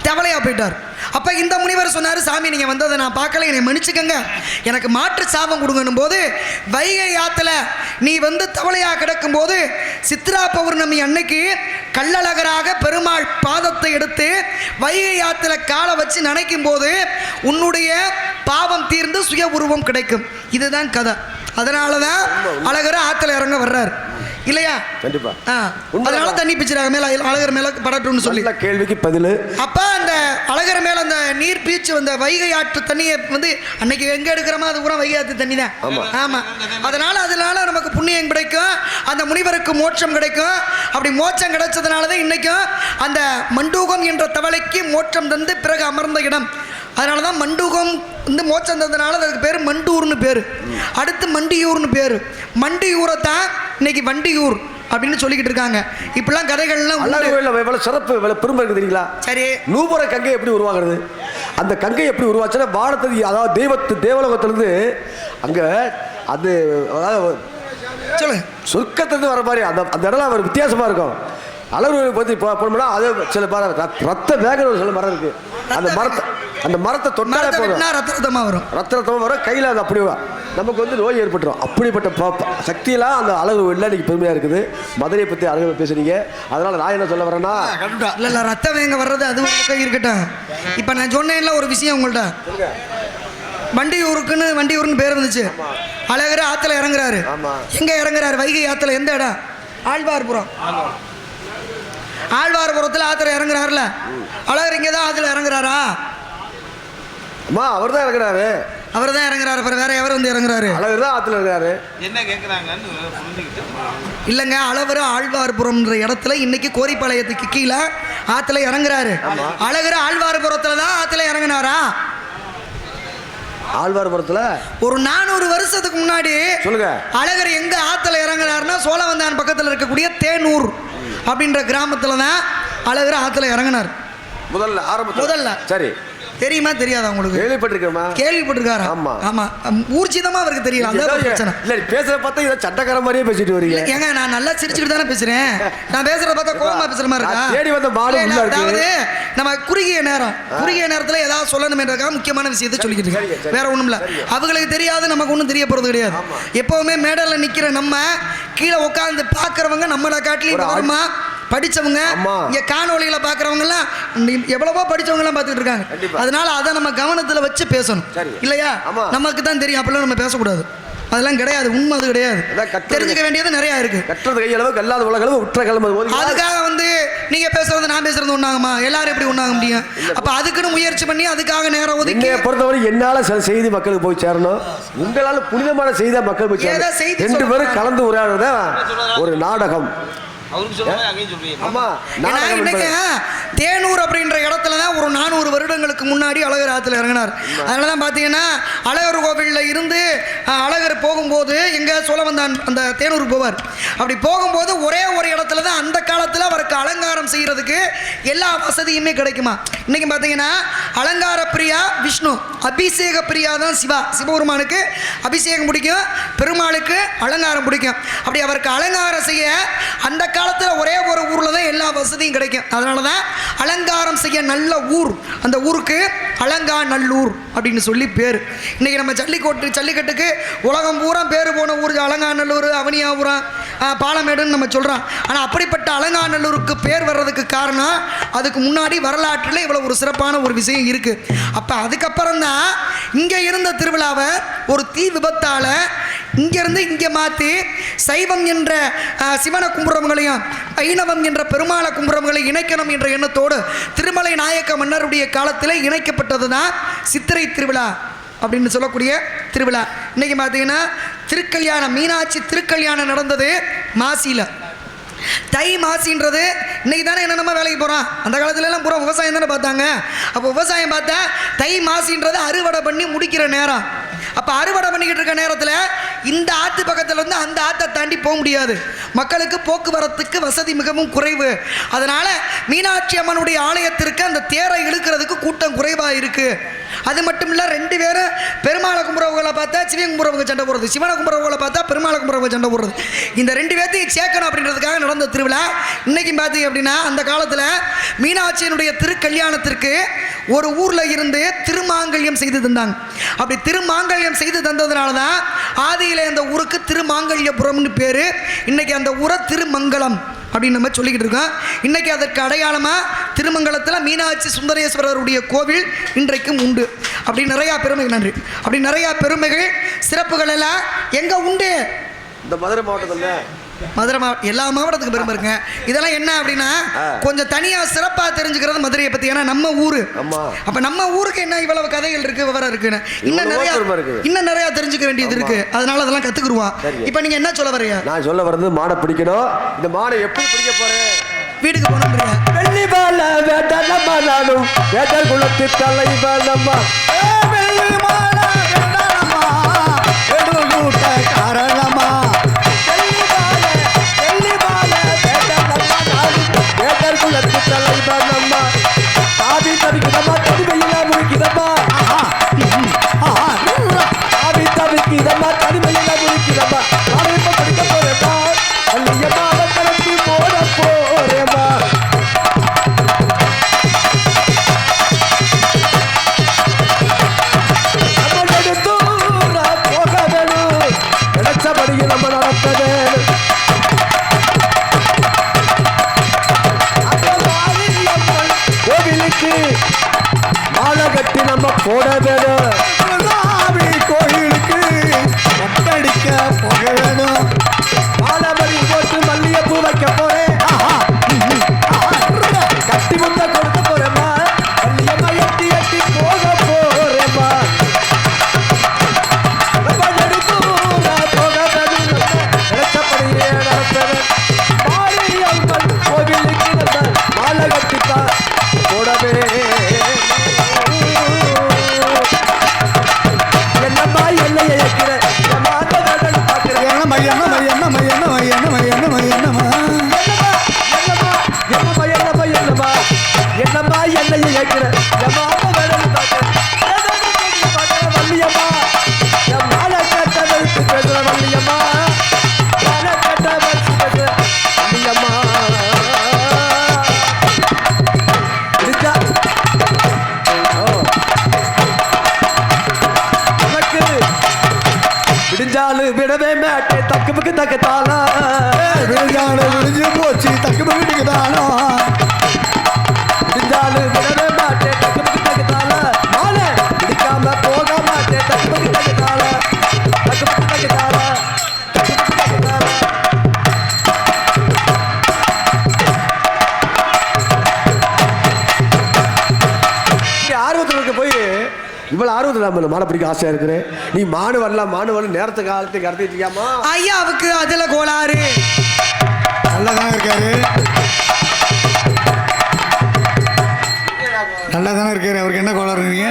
தவளையா போயிட்டார். அப்போ இந்த முனிவர் சொன்னார், சாமி நீங்கள் வந்ததை நான் பார்க்கல, என்னை மன்னிச்சுக்கங்க, எனக்கு மாற்று சாபம் கொடுங்கன்னும் போது, வைகை ஆற்றுல நீ வந்து தவளையாக கிடக்கும் போது சித்ரா பௌர்ணமி அன்னைக்கு கள்ளழகராக பெருமாள் பாதத்தை எடுத்து வைகை ஆற்றுல காலை வச்சு நினைக்கும் போது உன்னுடைய பாவம் தீர்ந்து சுய உருவம் கிடைக்கும். இதுதான் கதை. அதனால தான் அழகர் ஆற்றுல இறங்க வர்றார் இல்லையா?
கண்டிப்பா.
அதனால தண்ணி பிச்சுறாங்க மேல, அழகர் மேல படட்டும்னு சொல்லி.
கேள்விக்கு பதில்.
அப்ப அந்த அழகர் மேல அந்த நீர் பீச்சு வந்த வைகை ஆற்று தண்ணியை வந்து அன்னைக்கு எங்க எடுக்கிறோமோ அது பூரா வைகை ஆற்று தண்ணி தான். ஆமா. அதனால நமக்கு புண்ணியம் கிடைக்கும், அந்த முனிவருக்கு மோட்சம் கிடைக்கும். அப்படி மோட்சம் கிடைச்சதுனாலதான் இன்னைக்கும் அந்த மண்டூகம் என்ற தவளைக்கு மோட்சம் தந்து பிறகு அமர்ந்த இடம். அதனால தான் மண்டூகம் வந்து மோட்சம் தந்ததுனால அதுக்கு பேர் மண்டூர்னு பேர். அடுத்து மண்டியூர்னு பேர். மண்டியூரை தான் இன்னைக்கு வண்டியூர் அப்படின்னு சொல்லிக்கிட்டு இருக்காங்க. இப்பெல்லாம் கதைகள்லாம்
எவ்வளவு சிறப்பு எவ்வளவு பெருமை இருக்கு தெரியுங்களா?
சரி,
நூபுர கங்கை எப்படி உருவாகிறது? அந்த கங்கை எப்படி உருவாச்சுன்னா வானத்தை அதாவது தேவலோகத்திலிருந்து அங்க அது
சொல்லு
சொர்க்கத்திலிருந்து வர மாதிரி அந்த அந்த இடம் ஒரு வித்தியாசமா இருக்கும். அளவு பற்றி போனோம்னா அது சில ரத்த வேக ஒரு சில மரம் இருக்கு. அந்த மரத்தை தொட்டாலே போதும்
ரத்தமா
வரும். கையில் அது அப்படி நமக்கு வந்து நோய் ஏற்பட்டுரும். அப்படிப்பட்ட சக்தியெல்லாம் அந்த அழகு இல்லை. இன்னைக்கு பெருமையாக இருக்குது. மதுரையை பற்றி அழகு பேசுறீங்க. அதனால நான் என்ன சொல்ல வரேன்னா,
இல்லை ரத்தம் வேங்க வர்றது அது இருக்கட்டும். இப்போ நான் சொன்னேன்ல ஒரு விஷயம் உங்கள்கிட்ட, வண்டியூருன்னு பேர் இருந்துச்சு. அழகர் ஆற்றுல இறங்குறாரு. எங்கே இறங்குறாரு? வைகை ஆற்றுல. எந்த இடம்? ஆழ்வார்புரத்தில் ஆற்றுல இறங்குறாருல. அழகர் இங்கே தான் ஆற்றுல இறங்குறாரா?
அவர் தான் இறங்குறாரு.
அப்புறம் வேற எவர் வந்து இறங்குறாரு?
அழகர் தான் ஆற்றுல இருக்காரு.
என்ன கேட்குறாங்கன்னு
இல்லைங்க, அழகர் ஆழ்வார்புரம்ன்ற இடத்துல இன்னைக்கு கோரிப்பாளையத்துக்கு கீழே ஆற்றுல இறங்குறாரு. அழகர் ஆழ்வார்புரத்தில் தான் ஆற்றுல இறங்குனாரா?
ஆழ்வார்புரத்துல
ஒரு 400 வருஷத்துக்கு முன்னாடி
சொல்லுங்க.
அழகர் எங்க ஆத்துல இறங்குறாருன்னா சோழவந்தான் பக்கத்தில் இருக்கக்கூடிய தேனூர் அப்படின்ற கிராமத்துல தான் அழகர் ஆத்துல இறங்கினார். முதல்ல சரி, தெரியுமா தெரியாதா உங்களுக்கு? கேள்விப்பட்டிருக்காரா?
ஆமா
ஆமா, ஊர்ஜிதமா அவருக்கு தெரியல. அதான் பிரச்சனை.
இல்ல பேசுற பார்த்தா இத சட்டக்கார மாதிரியே பேசிட்டு வரீங்க.
ஏங்க நான் நல்லா சிரிச்சிட்டு தானே பேசுறேன். நான் பேசுறத பார்த்தா கோவமா பேசுற மாதிரி இருக்கா?
தேடி வந்த மாடு உள்ள இருக்கு.
அதாவது நம்ம குறுகிய நேரத்துல ஏதாவது சொல்லணும்ன்றதுக்காக முக்கியமான விஷயத்தை சொல்லிக்கிட்டு இருக்கேன். வேற ஒண்ணும் இல்ல. அவங்களுக்கு தெரியாது, நமக்கு ஒன்றும் தெரிய போறது கிடையாது. எப்பவுமே மேடல்ல நிக்கிற நம்ம கீழே உட்கார்ந்து பாக்குறவங்க நம்மளை காட்டிலும் வருமா படிச்சவங்க, இங்க காணொலிகளை பாக்குறவங்க எல்லாம் எவ்வளவோ படிச்சவங்க எல்லாம் பார்த்துட்டு இருக்காங்க. அதனால அதை நம்ம கவனத்துல வச்சு பேசணும் இல்லையா? நமக்கு தான் தெரியும், அப்பெல்லாம் நம்ம பேசக்கூடாது. அதெல்லாம் கிடையாது, உண்மை அது கிடையாது. தெரிஞ்சுக்க வேண்டியது நிறைய இருக்கு.
கட்டுறது கையளவு கல்லாத உலகளவு உற்ற கிளம்பு.
அதுக்காக வந்து நீங்க பேசுறது நான் பேசுறது ஒண்ணாகுமா? எல்லாரும் எப்படி ஒண்ணாக முடியும்? அப்ப அதுக்குன்னு முயற்சி பண்ணி அதுக்காக நேரம் ஒதுக்கி
பொறுத்தவரை என்னால சில செய்தி மக்களுக்கு போய் சேரணும். உங்களால புனிதமான செய்தியா மக்கள் போய் சேரணும். 2 பேரும் கலந்து உரையாடுறத ஒரு நாடகம்.
தேனூர் அப்படின்ற இடத்துல தான் ஒரு 400 வருடங்களுக்கு முன்னாடி அழகர் ஆத்துல இறங்கினார். அதனாலதான் பாத்தீங்கன்னா அழகர் கோவில்ல இருந்து அழகர் போகும்போது எங்க சோழவந்தான் அந்த தேனூருக்கு போவார். அப்படி போகும்போது ஒரே ஒரு இடத்துல தான் அந்த காலத்துல அவருக்கு அலங்காரம் செய்யறதுக்கு எல்லா வசதியுமே கிடைக்குமா. இன்னைக்கு பாத்தீங்கன்னா அலங்கார பிரியா விஷ்ணு, அபிஷேக பிரியா தான் சிவா. சிவபெருமானுக்கு அபிஷேகம் பிடிக்கும், பெருமாளுக்கு அலங்காரம் பிடிக்கும். அப்படி அவருக்கு அலங்காரம் செய்ய அந்த காலத்தில் ஒரே ஒரு ஊரில் தான் எல்லா வசதியும் கிடைக்கும். அதனால தான் அலங்காரம் செய்ய நல்ல ஊர், அந்த ஊருக்கு அலங்காநல்லூர் அப்படின்னு சொல்லி பேர். இன்றைக்கி நம்ம ஜல்லிக்கட்டுக்கு உலகம் பூரா பேர் போன ஊர் அலங்காநல்லூர், அவனியாபுரம், பாலமேடுன்னு நம்ம சொல்கிறோம். ஆனால் அப்படிப்பட்ட அலங்காநல்லூருக்கு பேர் வர்றதுக்கு காரணம் அதுக்கு முன்னாடி வரலாற்றில் இவ்வளோ ஒரு சிறப்பான ஒரு விஷயம் இருக்குது. அப்போ அதுக்கப்புறம் தான் இங்கே இருந்த திருவிழாவை ஒரு தீ விபத்தால் இங்கேருந்து இங்கே மாற்றி சைவம் என்ற சிவனை கும்புறவங்களையும் வைணவம் என்ற பெருமாளை கும்புறவங்களையும் இணைக்கணும் என்ற எண்ணத்தோடு திருமலை நாயக்க மன்னருடைய காலத்தில் இணைக்கப்பட்டது தான் சித்திரை திருவிழா அப்படின்னு சொல்லக்கூடிய திருவிழா. இன்னைக்கு பார்த்தீங்கன்னா திருக்கல்யாணம், மீனாட்சி திருக்கல்யாணம் நடந்தது மாசியில். தை மாசின்றது இன்னைக்கு தானே என்னென்னமா வேலைக்கு போகிறான். அந்த காலத்துலலாம் பூரா விவசாயம் தானே பார்த்தாங்க. அப்போ விவசாயம் பார்த்தா தை மாசின்றது அறுவடை பண்ணி முடிக்கிற நேரம். அப்போ அறுவடை பண்ணிக்கிட்டு இருக்க நேரத்தில் இந்த ஆற்று பக்கத்தில் வந்து அந்த ஆற்றை தாண்டி போக முடியாது. மக்களுக்கு போக்குவரத்துக்கு வசதி மிகவும் குறைவு. அதனால் மீனாட்சி அம்மனுடைய ஆலயத்திற்கு அந்த தேரை இழுக்கிறதுக்கு கூட்டம் குறைவாக இருக்குது. அது மட்டும் இல்லை, 2 பேரும் பெருமாளை கும்புறவங்களை பார்த்தா சிவன் கும்புறவங்க சண்டை போடுறது, சிவனை கும்புறவங்களை பார்த்தா பெருமாளை கும்புறவங்க சண்டை போடுறது. இந்த 2 பேர்த்தையும் சேர்க்கணும் அப்படின்றதுக்காக நடந்த திருவிழா. இன்னைக்கும் பார்த்தீங்க அப்படின்னா அந்த காலத்தில் மீனாட்சியினுடைய திருக்கல்யாணத்திற்கு ஒரு ஊரில் இருந்து திருமாங்கல்யம் செய்து தந்தாங்க. அப்படி திருமாங்கல்யம் செய்து தந்ததுனால தான் ஆதியிலே அந்த ஊருக்கு திருமாங்கல்யபுரம்னு பேர். இன்னைக்கு அந்த ஊரை திருமங்கலம் அப்படின்னு நம்ம சொல்லிக்கிட்டு இருக்கோம். இன்னைக்கு அதற்கு அடையாளமாக திருமங்கலத்தில் மீனாட்சி சுந்தரேஸ்வரருடைய கோவில் இன்றைக்கும் உண்டு. அப்படி நிறையா பெருமைகள், நன்றி, அப்படி நிறையா பெருமைகள் சிறப்புகள் எல்லாம் எங்கே உண்டு?
இந்த மதுரை மாவட்டத்தில்
மதுரை மாவட்டம் எல்லா மாவட்டத்துக்கு பெருமை இருக்குங்க. இதெல்லாம் என்ன அப்படின்னா கொஞ்சம் தனியாக சிறப்பாக தெரிஞ்சுக்கிறது மதுரையை பற்றி. ஏன்னா நம்ம ஊர், அப்போ நம்ம ஊருக்கு என்ன இவ்வளவு கதைகள் இருக்கு, விவரம் இருக்குன்னு இன்னும் நிறைய தெரிஞ்சுக்க வேண்டியது இருக்கு. அதனால அதெல்லாம் கத்துக்குருவோம். இப்போ நீங்க என்ன சொல்ல வரீங்க?
நான் சொல்ல வர்றது மாடை பிடிக்கணும். இந்த மாடை எப்படி பிடிக்க போறேன்?
வீட்டுக்கு போனோம்.
வெள்ளி பால வேட்டலம்மா நானும் வேட்டல் குளத்து தலைவலம்மா வெள்ளி மால வேட்டலம்மா வெடுகுட்ட காரணமா வெள்ளி பால காலத்து தலைவர் நம்ம தாவி தவிக்குதம்மா தனிமையில முடிக்குதம்மா தாவி தவிக்குதம்மா தனிமையில முடிக்குதம்மா நான் இப்ப படிக்க போறேம்மா பள்ளியம்மா கலந்து போட போறேம்மா நம்ம எடுத்தூரா போக வேணும் நினைச்சபடியும் நம்ம நடத்த வேணும் கோவிலுக்கு மாலை கட்டி நம்ம போட வேணும் கோயிலுக்கு மொட்டடிக்க போக வேணும் மாலை மணி போட்டு மல்லிகைப்பூ வைக்க போறேன் கட்டி முத்த கொடுக்க போறேம்மா மல்லியம்மா எட்டி எட்டி போக போறேம்மா நம்ம எடுத்தூரா போக வேணும் நினைச்சபடியே நடத்தவன் மாரியம்மன் கோவிலுக்கு நம்ம மாலை கட்டிப்பா போடவே என்னம்மா என்னைய வைக்கிற என்னம்மா என்னைய வைக்கிற வள்ளியம்மா என் மாலை கட்ட வைத்து பேசுற வள்ளியம்மா மாலை கட்ட வைத்து பேசுற வள்ளியம்மா விடிஞ்சாலு விடவே மாட்டேன் தக்குமுக்கு தக்கத்தாலா விடிஞ்சாலு விடிஞ்சு போச்சு தக்குமுக்கு தக்கத்தாலா விடிஞ்சாலு விடவே மாட்டேன் தக்குமுக்கு தக்கத்தாலா மாலை விடிக்காம போக மாட்டேன் தக்குமுக்கு தக்கத்தாலா தக்குமுக்கு தக்கத்தாலா தக்குமுக்கு தக்கத்தாலா ஆர்வத்தில் போய் இவ்வளவு ஆர்வத்தில் நம்ம மாடு பிடிக்க ஆசையா இருக்கிறேன் நீ மாடு வரலாம் நேரத்து காலத்துக்கு கடத்திட்டியாமா
ஐயாவுக்கு அதுல கோளாறு
நல்லாதானே இருக்காரு நல்லாதானே இருக்காரு அவருக்கு என்ன கோளாறு நீங்க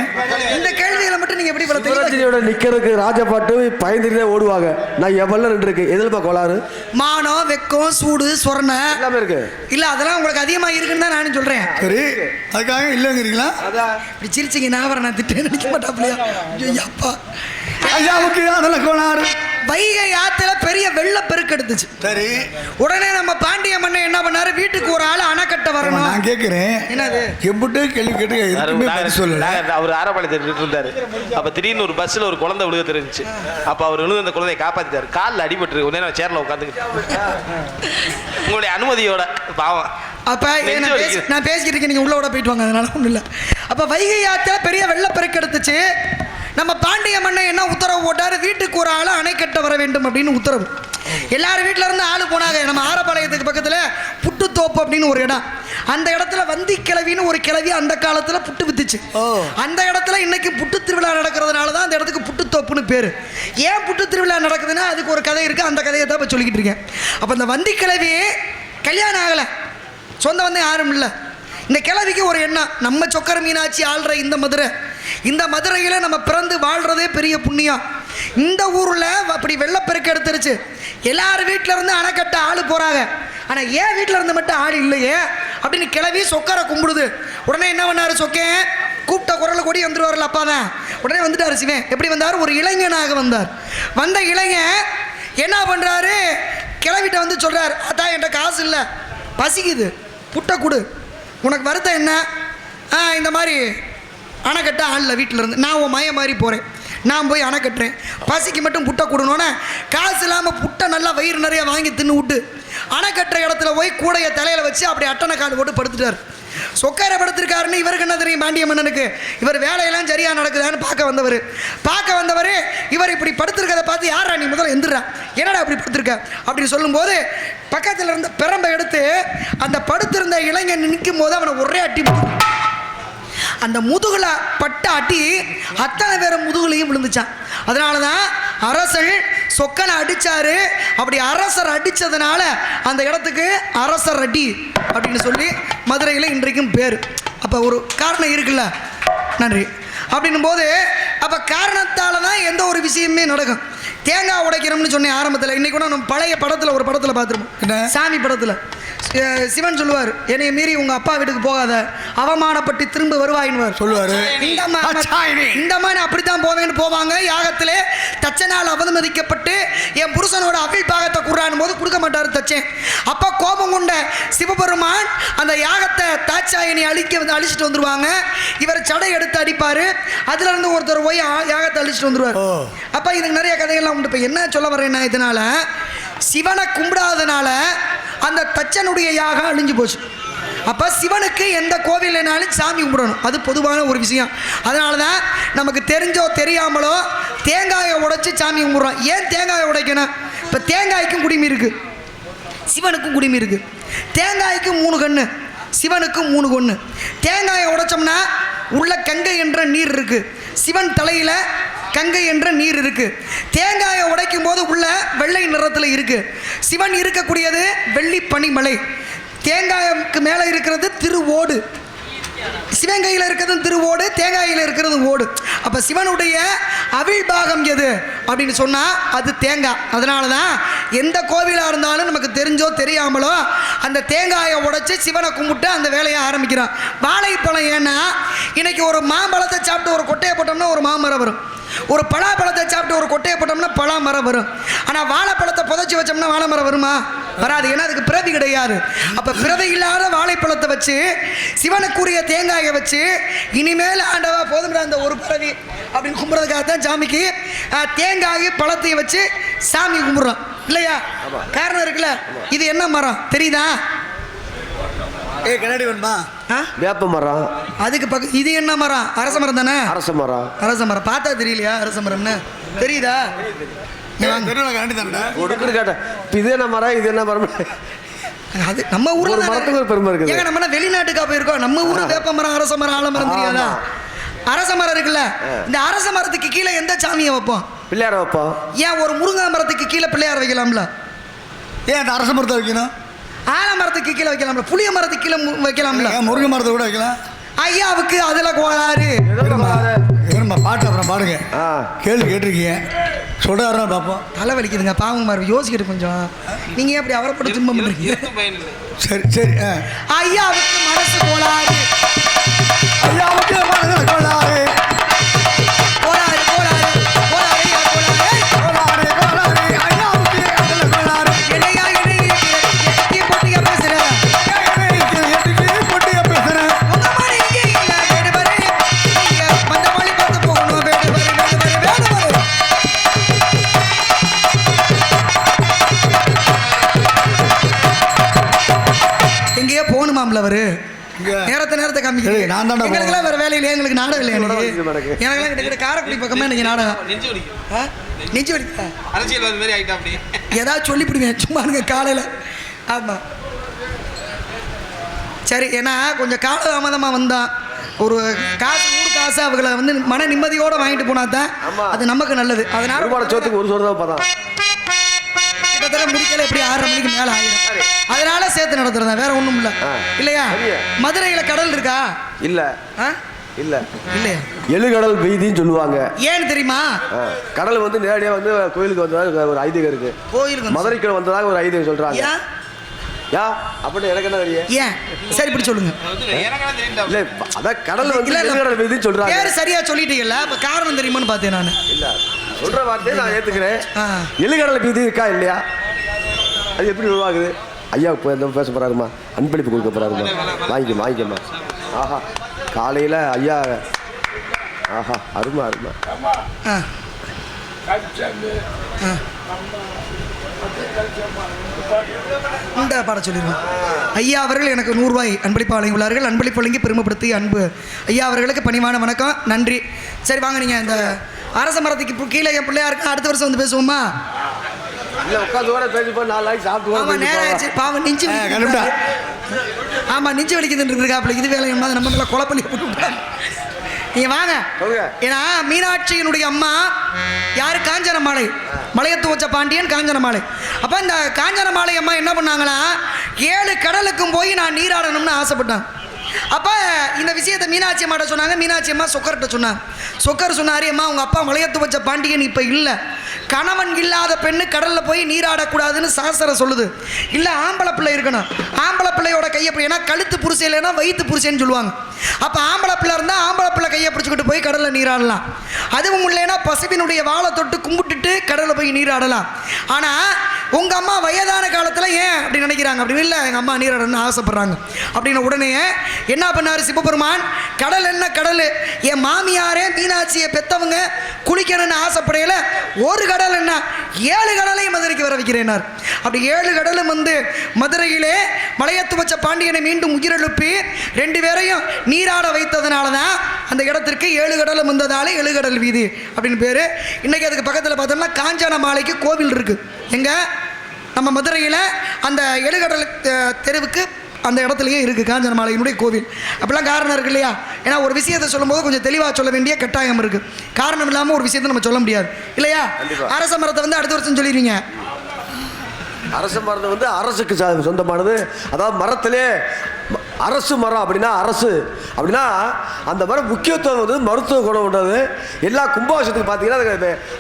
இந்த கேள்விகளை மட்டும் நீங்க எப்படி
சிவரஞ்சனியோட நிக்கிறதுக்கு ராஜபாட்டு பயந்துட்டே ஓடுவாங்க நான் எவ்வளவு ரெண்டு இருக்கு எதிர்ப்பா கோளாறு
மானம் வெக்கம் சூடு சொரண
எல்லாமே இருக்கு
இல்ல அதெல்லாம் உங்களுக்கு அதிகமா இருக்குன்னு தான் நானும் சொல்றேன்
சரி அதுக்காக இல்லைங்கிறீங்களா
இப்படி சிரிச்சிங்க நான் திட்டே நினைக்க மாட்டாப்லையா அப்பா
ஐயாவுக்கு அதில் கோளாறு
வைகை ஆத்துல பெரிய வெள்ளப்பெருக்கு எடுத்துச்சு.
சரி.
உடனே நம்ம பாண்டிய மன்னன் என்ன பண்ணாரு, வீட்டுக்கு ஒரு ஆள் அணைக்கட்ட வரணும்.
நான் கேட்கிறேன், என்னது எம்பிட்டு கேள்வி கேட்டு எதுக்குமே பதில் சொல்லல.
அவர் ஆரப்பாளையத்தில் இருந்தாரு. அப்ப திடீர்னு ஒரு பஸ்ல ஒரு குழந்தை விழுக தெரிஞ்சுச்சு. அப்ப அவர் விழுந்து அந்த குழந்தையை காப்பாத்திட்டாரு. காலில் அடிபட்டு உடனே நான் சேர்ல உட்காந்துக்கிட்டு உங்களுடைய அனுமதியோட பாவம்.
அப்ப நான் பேசிக்கிட்டு இருக்கேன், நீங்க உள்ள விட போயிட்டு வாங்க, அதனால ஒன்றும் இல்லை. அப்ப வைகை ஆத்துல பெரிய வெள்ளப்பெருக்கு எடுத்துச்சு. நம்ம பாண்டிய மன்னன் என்ன உத்தரவு போட்டாரு, வீட்டுக்கு ஒரு ஆள் அணை கட்ட வர வேண்டும் அப்படின்னு உத்தரவு. எல்லாரும் வீட்டில இருந்து ஆளு போனாங்க. நம்ம ஆரப்பாளையத்துக்கு பக்கத்துல புட்டுத்தோப்பு அப்படின்னு ஒரு இடம். அந்த இடத்துல வந்தி கிழவின்னு ஒரு கிழவி அந்த காலத்துல புட்டு வித்துச்சு. அந்த இடத்துல இன்னைக்கு புட்டு திருவிழா நடக்கிறதுனால தான் அந்த இடத்துக்கு புட்டுத்தோப்புன்னு பேரு. ஏன் புட்டு திருவிழா நடக்குதுன்னா அதுக்கு ஒரு கதை இருக்கு. அந்த கதையை தான் இப்ப சொல்லிக்கிட்டு இருக்கேன். அப்ப இந்த வந்தி கிழவி கல்யாணம் ஆகலை, சொந்த வந்து யாரும் இல்லை. இந்த கிழவிக்கு ஒரு எண்ணம், நம்ம சொக்கர மீனாட்சி ஆள்ற இந்த மதுரை, இந்த மதுரையில் நம்ம பிறந்து வாழ்றதே பெரிய புண்ணியம். இந்த ஊரில் அப்படி வெள்ளப்பெருக்கு எடுத்துருச்சு. எல்லாரும் வீட்டில் இருந்து அணை கட்ட ஆள் போகிறாங்க. ஆனால் ஏன் வீட்டில் இருந்து மட்டும் ஆள் இல்லையே அப்படின்னு கிளவி சொக்கரை கும்பிடுது. உடனே என்ன பண்ணாரு, சொக்கேன் கூப்பிட்ட குரலை கூடி வந்துடுவார்ல அப்பா தான். உடனே வந்துட்டார் சிவன். எப்படி வந்தார், ஒரு இளைஞனாக வந்தார். வந்த இளைஞன் என்ன பண்ணுறாரு, கிளவிட்ட வந்து சொல்கிறார், அதான் என்கிட்ட காசு இல்லை, பசிக்குது, புட்டை கொடு, உனக்கு வருத்தம் என்ன, இந்த மாதிரி அணை கட்ட ஆளில் வீட்டில் இருந்து நான் உன் மய மாதிரி போகிறேன், நான் போய் அணை கட்டுறேன், பசிக்கு மட்டும் புட்டை கொடுனோன்னே காசு இல்லாமல் புட்டை நல்லா வயிறு நிறைய வாங்கி தின்னு விட்டு அணை கட்டுற இடத்துல போய் கூடைய தலையில் வச்சு அப்படி அட்டனை கால் போட்டு படுத்துட்டார். சொக்கார படுத்திருக்காருன்னு இவருக்கு என்ன தெரியும், பாண்டிய மன்னனுக்கு இவர் வேலையெல்லாம் சரியா நடக்குதான்னு பார்க்க வந்தவர் இவர் இப்படி படுத்திருக்கதை பார்த்து, யாரா நீ முதல்ல எந்திரா, என்னடா இப்படி படுத்திருக்க அப்படின்னு சொல்லும்போது பக்கத்தில் இருந்த பிரம்பை எடுத்து அந்த படுத்திருந்த இளைஞன் நிற்கும் போது அவனை ஒரே அட்டி, அந்த முதுகுல பட்ட அட்டி அத்தனை பேர முதுகுலையும் விழுந்துச்சான். அதனால தான் அரசர் சொக்கனை அடிச்சாரு. அப்படி அரசர் அடிச்சதுனால அந்த இடத்துக்கு அரசர் அடி அப்படின்னு சொல்லி மதுரையில் இன்றைக்கும் பேர். அப்போ ஒரு காரணம் இருக்குல்ல, நன்றி அப்படின்னும் போது அப்போ காரணத்தால் தான் எந்த ஒரு விஷயமே நடக்கும். தேங்காய் உடைக்கிறோம்னு சொன்னேன் ஆரம்பத்தில். இன்னைக்கு கூட நம்ம பழைய படத்தில் ஒரு படத்தில் பார்த்துருப்போம், சாமி படத்தில் சிவன் சொல்லுவார், என்னை மீறி உங்க அப்பா வீட்டுக்கு போகாத, அவமானப்பட்டு திரும்ப வருவாயின்னு
சொல்லுவாரு.
இந்த மாதிரி அப்படித்தான் போவேன்னு போவாங்க. யாகத்திலே தச்சனால் அவமதிக்கப்பட்டு என் புருஷனோட அவிழ் பாகத்தை குறான் போது கொடுக்க மாட்டாரு தச்சன். அப்ப கோபம் கொண்ட சிவபெருமான் அந்த யாகத்தை தாட்சாயினி அழிச்சிட்டு வந்துருவாங்க. இவர் சடை எடுத்து அடிப்பாரு. அதுல இருந்து ஒருத்தர் போய் யாகத்தை அழிச்சிட்டு வந்துருவார். அப்ப இதுக்கு நிறைய கதைகள்லாம் உண்டு. இப்ப என்ன சொல்ல வரேன்னா, இதனால சிவனை கும்பிடாதனால அந்த தச்சனுடைய யாகம் அழிஞ்சு போச்சு. அப்போ சிவனுக்கு எந்த கோவில்னாலும் சாமி கும்பிடணும், அது பொதுவான ஒரு விஷயம். அதனால தான் நமக்கு தெரிஞ்சோ தெரியாமலோ தேங்காயை உடைச்சி சாமி கும்பிட்றோம். ஏன் தேங்காயை உடைக்கணும்? இப்போ தேங்காய்க்கும் குடிமை இருக்குது, சிவனுக்கும் குடிமை இருக்குது. தேங்காய்க்கு 3 கண்ணு, சிவனுக்கு 3 கண்ணு. தேங்காயை உடைச்சோம்னா உள்ள கங்கை என்ற நீர் இருக்குது, சிவன் தலையில் கங்கை என்ற நீர் இருக்கு. தேங்காயை உடைக்கும் போது உள்ள வெள்ளை நிறத்தில் இருக்கு. சிவன் இருக்கக்கூடியது வெள்ளி பனிமலை. தேங்காய்க்கு மேலே இருக்கிறது திருவோடு, சிவன் கையில் இருக்கிறது திருவோடு, தேங்காயில் இருக்கிறது ஓடு. அப்போ சிவனுடைய அவிழ்பாகம் எது அப்படின்னு சொன்னால் அது தேங்காய். அதனால தான் எந்த கோவிலாக இருந்தாலும் நமக்கு தெரிஞ்சோ தெரியாமலோ அந்த தேங்காயை உடைச்சி சிவனை கும்பிட்டு அந்த வேலையை ஆரம்பிக்கிறான். வாழைப்பழம் ஏன்னா இன்னைக்கு ஒரு மாம்பழத்தை சாப்பிட்டு ஒரு கொட்டையை போட்டோம்னா ஒரு மாமரம் வரும், ஒரு பலாப்பழத்தை சாப்பிட்டு ஒரு கொட்டையை போட்டோம்னா பலா மரம் வரும். ஆனால் வாழைப்பழத்தை புதைச்சி வச்சோம்னா வாழை மரம் வருமா? வராது. ஏன்னா அதுக்கு பிறவி கிடையாது. அப்போ பிறவி இல்லாத வாழைப்பழத்தை வச்சு சிவனுக்குரிய தேங்காயை வச்சு இனிமேல் ஆண்டவா போதும் அந்த ஒரு பிறவி அப்படின்னு கும்பிட்றதுக்காக தான் சாமிக்கு தேங்காய் பழத்தை வச்சு சாமி கும்பிட்றோம் இல்லையா? காரணம் இருக்குல்ல. இது என்ன மரம் தெரியுதா?
கண்ணாடி வேணுமா?
வேப்ப மரம். அதுக்கு
பக்கம் இது என்ன மரம்? அரச மரம் தானே?
அரச மரம்.
அரச மரம் பார்த்தா தெரியலையா? அரச மரம்னு தெரியுதா?
இது என்ன மரம், இது என்ன மரம்?
அது நம்ம ஊர்ல
மரத்துக்கு ஒரு பெருமை இருக்கு.
ஏங்க நம்ம வெளிநாட்டுக்கா போயிருக்கோம், நம்ம ஊர்ல வேப்ப மரம், அரச மரம், ஆலமரம் தெரியாதா? அரச மரம் இருக்குல்ல, இந்த அரச மரத்துக்கு கீழே எந்த சாமியை வைப்போம்?
பிள்ளையார வைப்போம்.
ஏன் ஒரு முருங்கை மரத்துக்கு கீழே பிள்ளையார் வைக்கலாம்ல?
ஏன் அந்த அரச மரத்தை வைக்கணும்?
ஆலமரத்துக்கு கீழே வைக்கலாம்ல, புளிய மரத்துக்கு கீழே வைக்கலாம்ல,
முருங்கை மரத்தை கூட வைக்கலாம்.
ஐயாவுக்கு அதுல கோளாறு.
பாட்டு அப்புறம் பாடுங்க, கேள்வி கேட்டிருக்கீங்க, சொல்றாரு பார்ப்போம்.
தலை வலிக்குதுங்க, பாவம் மாதிரி யோசிக்கிட்டு கொஞ்சம். நீங்க எப்படி அவரப்பட்டு துன்பம் பண்றீங்க?
சரி சரி.
ஐயாவுக்கு மனசு கோளாறு,
ஐயாவுக்கு மனசு கோளாறு,
கோளாறு கோளாறு கோளாறு கோளாறு கோளாறு, ஐயாவுக்கு அதுல கோளாறு. என்னையா என்னைய போட்டியா பேசுறேன்,
போட்டியா பேசுறேன்.
உங்க மாதிரி இங்கே இல்ல வேடு வரை, நீங்க மந்த மொழி பார்த்து போகணும். வேடு வரை வேடு வரை வேடு வரை. எங்கேயோ போகணுமாம்ல அவரு, நேரத்தை காமிக்கிறது. எங்களுக்கெல்லாம் வேற வேலை இல்லையா? எங்களுக்கு நாடகம் இல்லையா? எனக்கெல்லாம் கிட்ட காரைக்குடி பக்கமா இன்னைக்கு நாடகம். நெஞ்சு வலிக்க
அரசியல் மாதிரி ஆயிட்டா அப்படி
ஏதாவது சொல்லிவிடுவேன் சும்மா இருங்க காலையில். ஆமாம் சரி, ஏன்னா கொஞ்சம் கால தாமதமாக வந்தான். ஒரு காசு ஊர் காசு அவங்களை வந்து மன நிம்மதியோடு வாங்கிட்டு போனா தான் அது நமக்கு நல்லது. அதனால
சோத்துக்கு ஒரு சோறு தான் பார்த்தா
கிட்டத்தட்ட முடிக்கல எப்படி 6:30 மணிக்கு மேலே ஆயிடும். அதனால சேர்த்து நடத்துறதா, வேற ஒன்றும் இல்லை இல்லையா? மதுரையில் கடல் இருக்கா?
இல்லை இல்ல
இல்லையா?
எழுகடல் வீதின்னு சொல்லுவாங்க.
ஏன்னு தெரியுமா?
கடல் வந்து நேரடியாக வந்து கோயிலுக்கு வந்ததாக ஒரு ஐதீகம் இருக்கு.
கோயிலுக்கு
மதுரைக்கு வந்ததாக ஒரு ஐதீகம் சொல்றாங்க. யா அப்படி எனக்கு என்ன தெரியும்?
ஏன் சரி இப்படி சொல்லுங்க.
இல்ல அதான் கடல் வந்து எழுகடல் வீதின்னு சொல்றாங்க.
பேர் சரியா சொல்லிட்டீங்கல்ல, அப்ப காரணம் தெரியுமான்னு பார்த்தேன் நான்.
இல்ல சொல்ற வார்த்தையை நான் ஏத்துக்கிறேன். எழுகடல் வீதி இருக்கா இல்லையா? அது எப்படி உருவாகுது? ஐயா பேச போறாருமா, அன்பளிப்பு கொடுக்க போறாருமா, வாங்கிக்கம்மா. ஆஹா காலையில் ஐயா, ஆஹா அருமா அருமா. இந்த பாட சொல்லிடுவோம். ஐயா அவர்கள் எனக்கு 100 ரூபாய் அன்பளிப்பு வழங்கியுள்ளார்கள். அன்பளிப்பு வழங்கி பெருமைப்படுத்தி அன்பு ஐயா அவர்களுக்கு பணிவான வணக்கம், நன்றி. சரி வாங்க, நீங்கள் இந்த அரச மரத்துக்கு கீழே என் பிள்ளையா இருக்கு, அடுத்த வருஷம் வந்து பேசுவோமா? இல்லை உட்காந்து கூட பேசிப்போ 4 நாளைக்கு சாப்பிட்டு.
ஆமாம் நேரம் ஆச்சு, பாவம் நெஞ்சு வலிக்குது. ஆமாம் நெஞ்சு வலிக்குதுன்னு இருக்காப்புல. இது வேலை நம்ம மேலே குழப்பலி போட்டு நீங்கள் வாங்க. ஏன்னா மீனாட்சியினுடைய அம்மா யார்? காஞ்சனமாலை, மலையத்து வச்ச பாண்டியன் காஞ்சனமாலை. அப்போ இந்த காஞ்சனமாலை அம்மா என்ன பண்ணாங்கன்னா 7 கடலுக்கும் போய் நான் நீராடணும்னு ஆசைப்பட்டாங்க. அப்போ இந்த விஷயத்தை மீனாட்சி அம்மாட்ட சொன்னாங்க. மீனாட்சி அம்மா சொக்கர்கிட்ட சொன்னாங்க. சொக்கர் சொன்னார், அம்மா உங்கள் அப்பா மலையத்து வச்ச பாண்டியன் இப்போ இல்லை, கணவன் இல்லாத பெண்ணு கடல்ல போய் நீராடக்கூடாதுன்னு சாஸ்திரம் சொல்லுது. இல்ல ஆம்பளை பிள்ளை இருக்கணும், ஆம்பளை பிள்ளையோட கையை ஏன்னா கழுத்து புருஷன் இல்லைன்னா வயிற்று புருஷன்னு சொல்லுவாங்க. அப்ப ஆம்பளை பிள்ளை இருந்தா ஆம்பளை பிள்ளை கையை பிடிச்சிக்கிட்டு போய் கடல்ல நீராடலாம். அதுவும் இல்லைன்னா பசுவினுடைய வாழை தொட்டு கும்பிட்டுட்டு கடல்ல போய் நீராடலாம். ஆனா உங்க அம்மா வயதான காலத்துல ஏன் அப்படி நினைக்கிறாங்க? அப்படி இல்லை, எங்க அம்மா நீராடணும்னு ஆசைப்படுறாங்க அப்படின்னு உடனே என்ன பண்ணாரு சிவபெருமான்? கடல் என்ன கடல், என் மாமியாரே மீனாட்சியை பெத்தவங்க குளிக்கணும்னு ஆசைப்படையில ஒரு கடல் என்ன 7 கடலையும் மதுரைக்கு வர வைக்கிறேனார். அப்படி 7 கடலும் வந்து மதுரையிலே மலையத்து வச்ச பாண்டியனை மீண்டும் உயிரெழுப்பி 2 பேரையும் நீராட வைத்ததுனால தான் அந்த இடத்திற்கு 7 கடலும் வந்ததால 7 கடல் வீதி அப்படின்னு பேரு. இன்னைக்கு அதுக்கு பக்கத்தில் பார்த்தோம்னா காஞ்சன மாலைக்கு கோவில் இருக்கு. எங்க நம்ம மதுரையில் அந்த 7 கடல் தெருவுக்கு அந்த இடத்துலயே இருக்கு காஞ்சன மாலையினுடைய கோவில். அப்படிலாம் காரணம் இருக்கு இல்லையா? ஏன்னா ஒரு விஷயத்தை சொல்லும்போது கொஞ்சம் தெளிவாக சொல்ல வேண்டிய கட்டாயம் இருக்கு. காரணம் இல்லாமல் ஒரு விஷயத்தை நம்ம சொல்ல முடியாது இல்லையா? அரச மரத்தை வந்து அடுத்த வருஷம் சொல்லிடுவீங்க.
அரச மரம் வந்து அரசுக்கு சொந்தமானது. அதாவது மரத்திலே அரசு மரம் அப்படின்னா அரசு அப்படின்னா அந்த மரம் முக்கியத்துவம் வந்து மருத்துவ குணம் உண்டது. எல்லா கும்பாபிஷேகத்துக்கு பார்த்தீங்கன்னா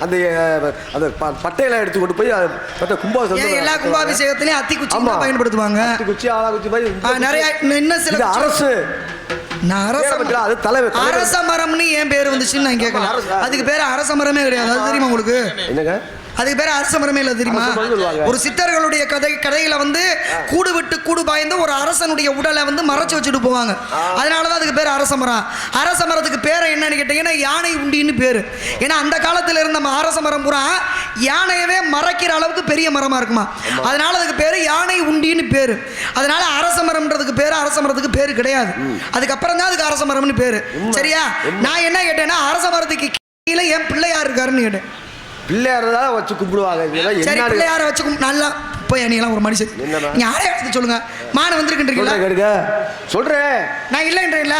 அந்த அந்த பட்டையெல்லாம் எடுத்து கொண்டு போய் மற்ற கும்பாபிஷேகம்
எல்லா கும்பாபிஷேகத்திலையும் அத்திக்குச்சி பயன்படுத்துவாங்க.
அத்திக்குச்சி ஆளாக்குச்சி மாதிரி
நிறைய இன்னும் சில
அரசு
அரச மரம்னு ஏன் பேர் வந்துச்சுன்னு நான் கேட்கல. அதுக்கு பேர் அரச மரமே கிடையாது. அது தெரியுமா உங்களுக்கு?
என்னங்க
அதுக்கு பேர் அரச மரமே இல்லை தெரியுமா? ஒரு சித்தர்களுடைய கதையில வந்து கூடு விட்டு கூடு பாய்ந்து ஒரு அரசனுடைய உடலை வந்து மறைச்சு வச்சுட்டு போவாங்க. அதனாலதான் அதுக்கு பேர் அரச மரம். அரச மரத்துக்கு பேர் என்னன்னு கேட்டீங்கன்னா யானை உண்டின்னு பேரு. ஏன்னா அந்த காலத்துல இருந்த அரச மரம் பூரா யானையவே மறைக்கிற அளவுக்கு பெரிய மரமா இருக்குமா. அதனால அதுக்கு பேரு யானை உண்டின்னு பேரு. அதனால அரச மரம்ன்றதுக்கு பேரு அரச மரத்துக்கு பேரு கிடையாது. அதுக்கப்புறம் தான் அதுக்கு அரச மரம்னு பேரு. சரியா? நான் என்ன கேட்டேன்னா அரச மரத்துக்கு கீழே என் பிள்ளையார் இருக்காருன்னு கேட்டேன்.
பிள்ளையார தான் வச்சு கும்பிடுவாங்க.
சரி, பிள்ளையார வச்சு நல்லா போய் நீங்களாம் ஒரு மனுஷன் யாரே எடுத்து சொல்லுங்க. மான வந்திருக்குன்றீங்களா?
சொல்றேன் நான்
இல்லைன்றீங்களா?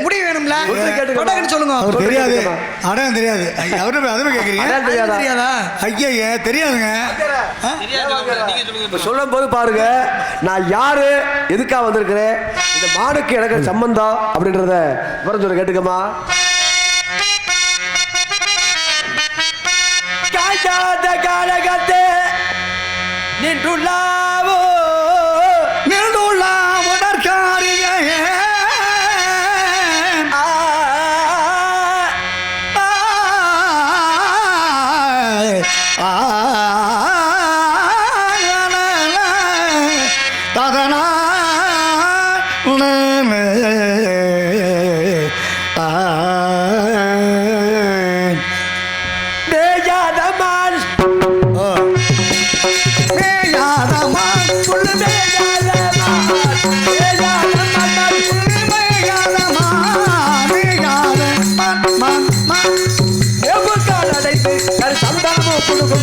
முடிவு வேணும்ல சொல்லுங்க.
தெரியாது, அடையாளம் தெரியாது. அவரு அதுவே கேட்குறீங்க
தெரியாதா?
ஐயா தெரியாதுங்க.
சொல்லும் போது பாருங்க, நான் யாரு எதுக்காக வந்திருக்கிறேன், இந்த மானுக்கு எனக்கு சம்பந்தம் அப்படின்றத விவரம் சொல்ல கேட்டுக்கமா. காலகத்தே நின்றுள்ளாவோ
நின்றுள்ளாவுடற்காரியே ததனா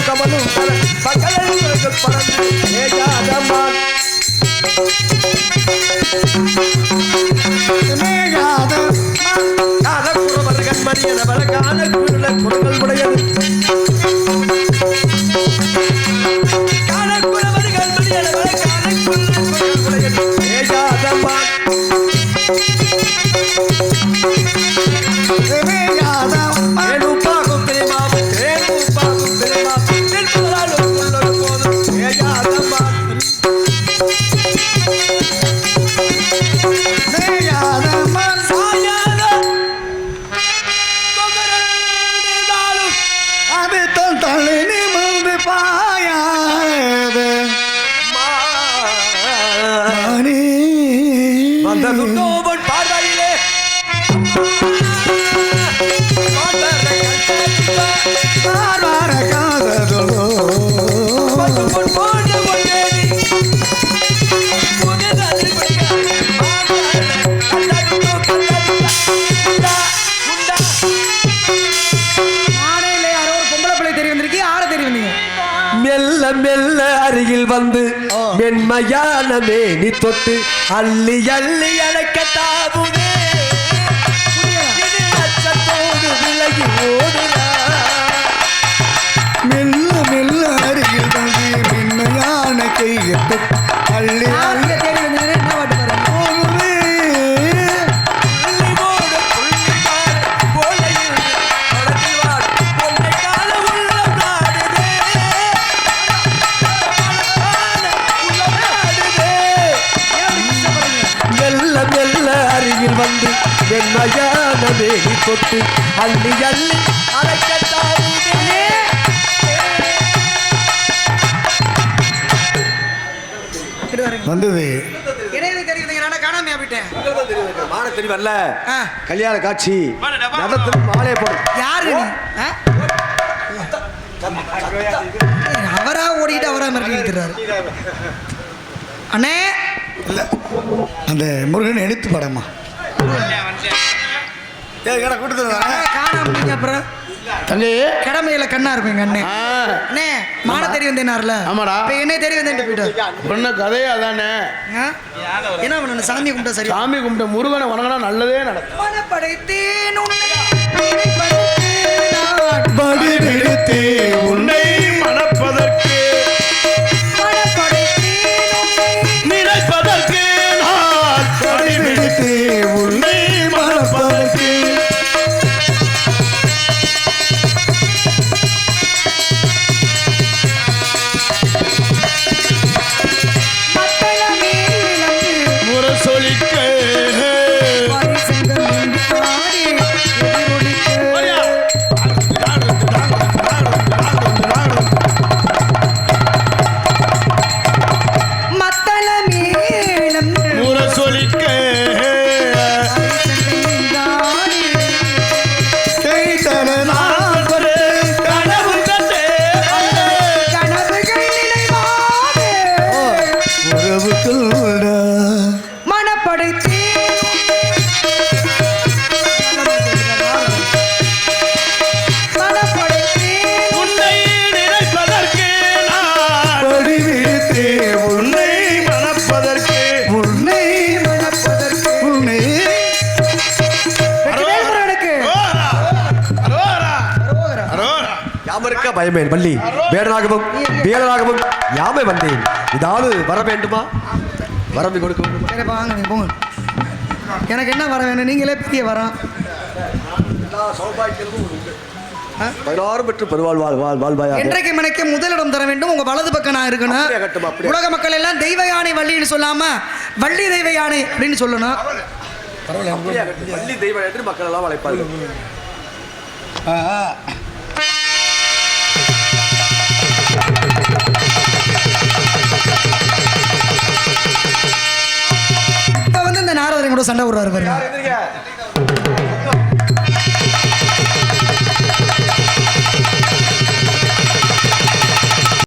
கமலும் பகலும் பறந்து ஏகாதமான் காலக்குறவர்கள் மணியனவர காலக்குள்ள குரங்கள் உடையது காலக்குறவர்கள் மணியனவர காலக்குள்ள குரங்கள் உடையது ஏகாதமான் மெல்ல அருகில் வந்து மென்மையான மேனி தொட்டு அள்ளி அள்ளி அழைக்க தாவுதே அச்சத்தோடு விலகி ஓடுறா.
மெல்ல மெல்ல அருகில் வந்து மென்மையான கையத்தை அள்ளி அள்ளி
வந்து வெண்மையான வேலி தொட்டு அள்ளி அள்ளி அழைக்கத்தானே.
வந்தது
காணாமையா போயிட்டேன்.
மான தெரிவல்ல கல்யாண காட்சி நடத்தும் மாலையை போடும்.
யாரு அவரா ஓடிட்டு அவரா மிரட்டிக்கிறாரு அண்ணே.
இல்லை அந்த முருகன் எடுத்து படமா கூட்டத்தில்
காணாம அப்புறம் கடமையில கண்ணா இருக்கும் எங்க அண்ணே. அண்ணே மான தேடி வந்தேனார்ல.
ஆமாடா.
என்ன தேடி வந்தேன் போயிட்டு
பொண்ணு கதையே அதானே.
என்ன பண்ணணும்? சாமி கும்பிட்ட சரி.
சாமி கும்பிட்ட முருகனை வணங்கினா நல்லதே நடக்கும். உன்னை மணப்பதற்கு நினைப்பதற்கு நான் படிவிடுத்து உன்னை மணப்பதற்கு முரசொலிக்க
பயமேன் வள்ளி வேடனாகவும் வீரனாகவும் யாமை வந்தேன். இதாவது வர வேண்டுமா? வரம்பி கொடுக்க வேண்டுமா?
வாங்க நீங்க போங்க. எனக்கு என்ன வர வேணும்? நீங்களே பெரிய வரோம்.
16 பெற்று பெருவாழ்வாயா.
இன்றைக்கு மனைக்கு முதலிடம் தர வேண்டும். உங்க வலது பக்கம் நான் இருக்கணும். உலக மக்கள் எல்லாம் தெய்வ யானை வள்ளின்னு சொல்லாம வள்ளி தெய்வ யானை அப்படின்னு சொல்லணும்.
வள்ளி தெய்வ யானை மக்கள் எல்லாம் அழைப்பார்கள்.
இப்ப வந்து இந்த நாரதரை கூட சண்டை விடுறாரு பாருங்க.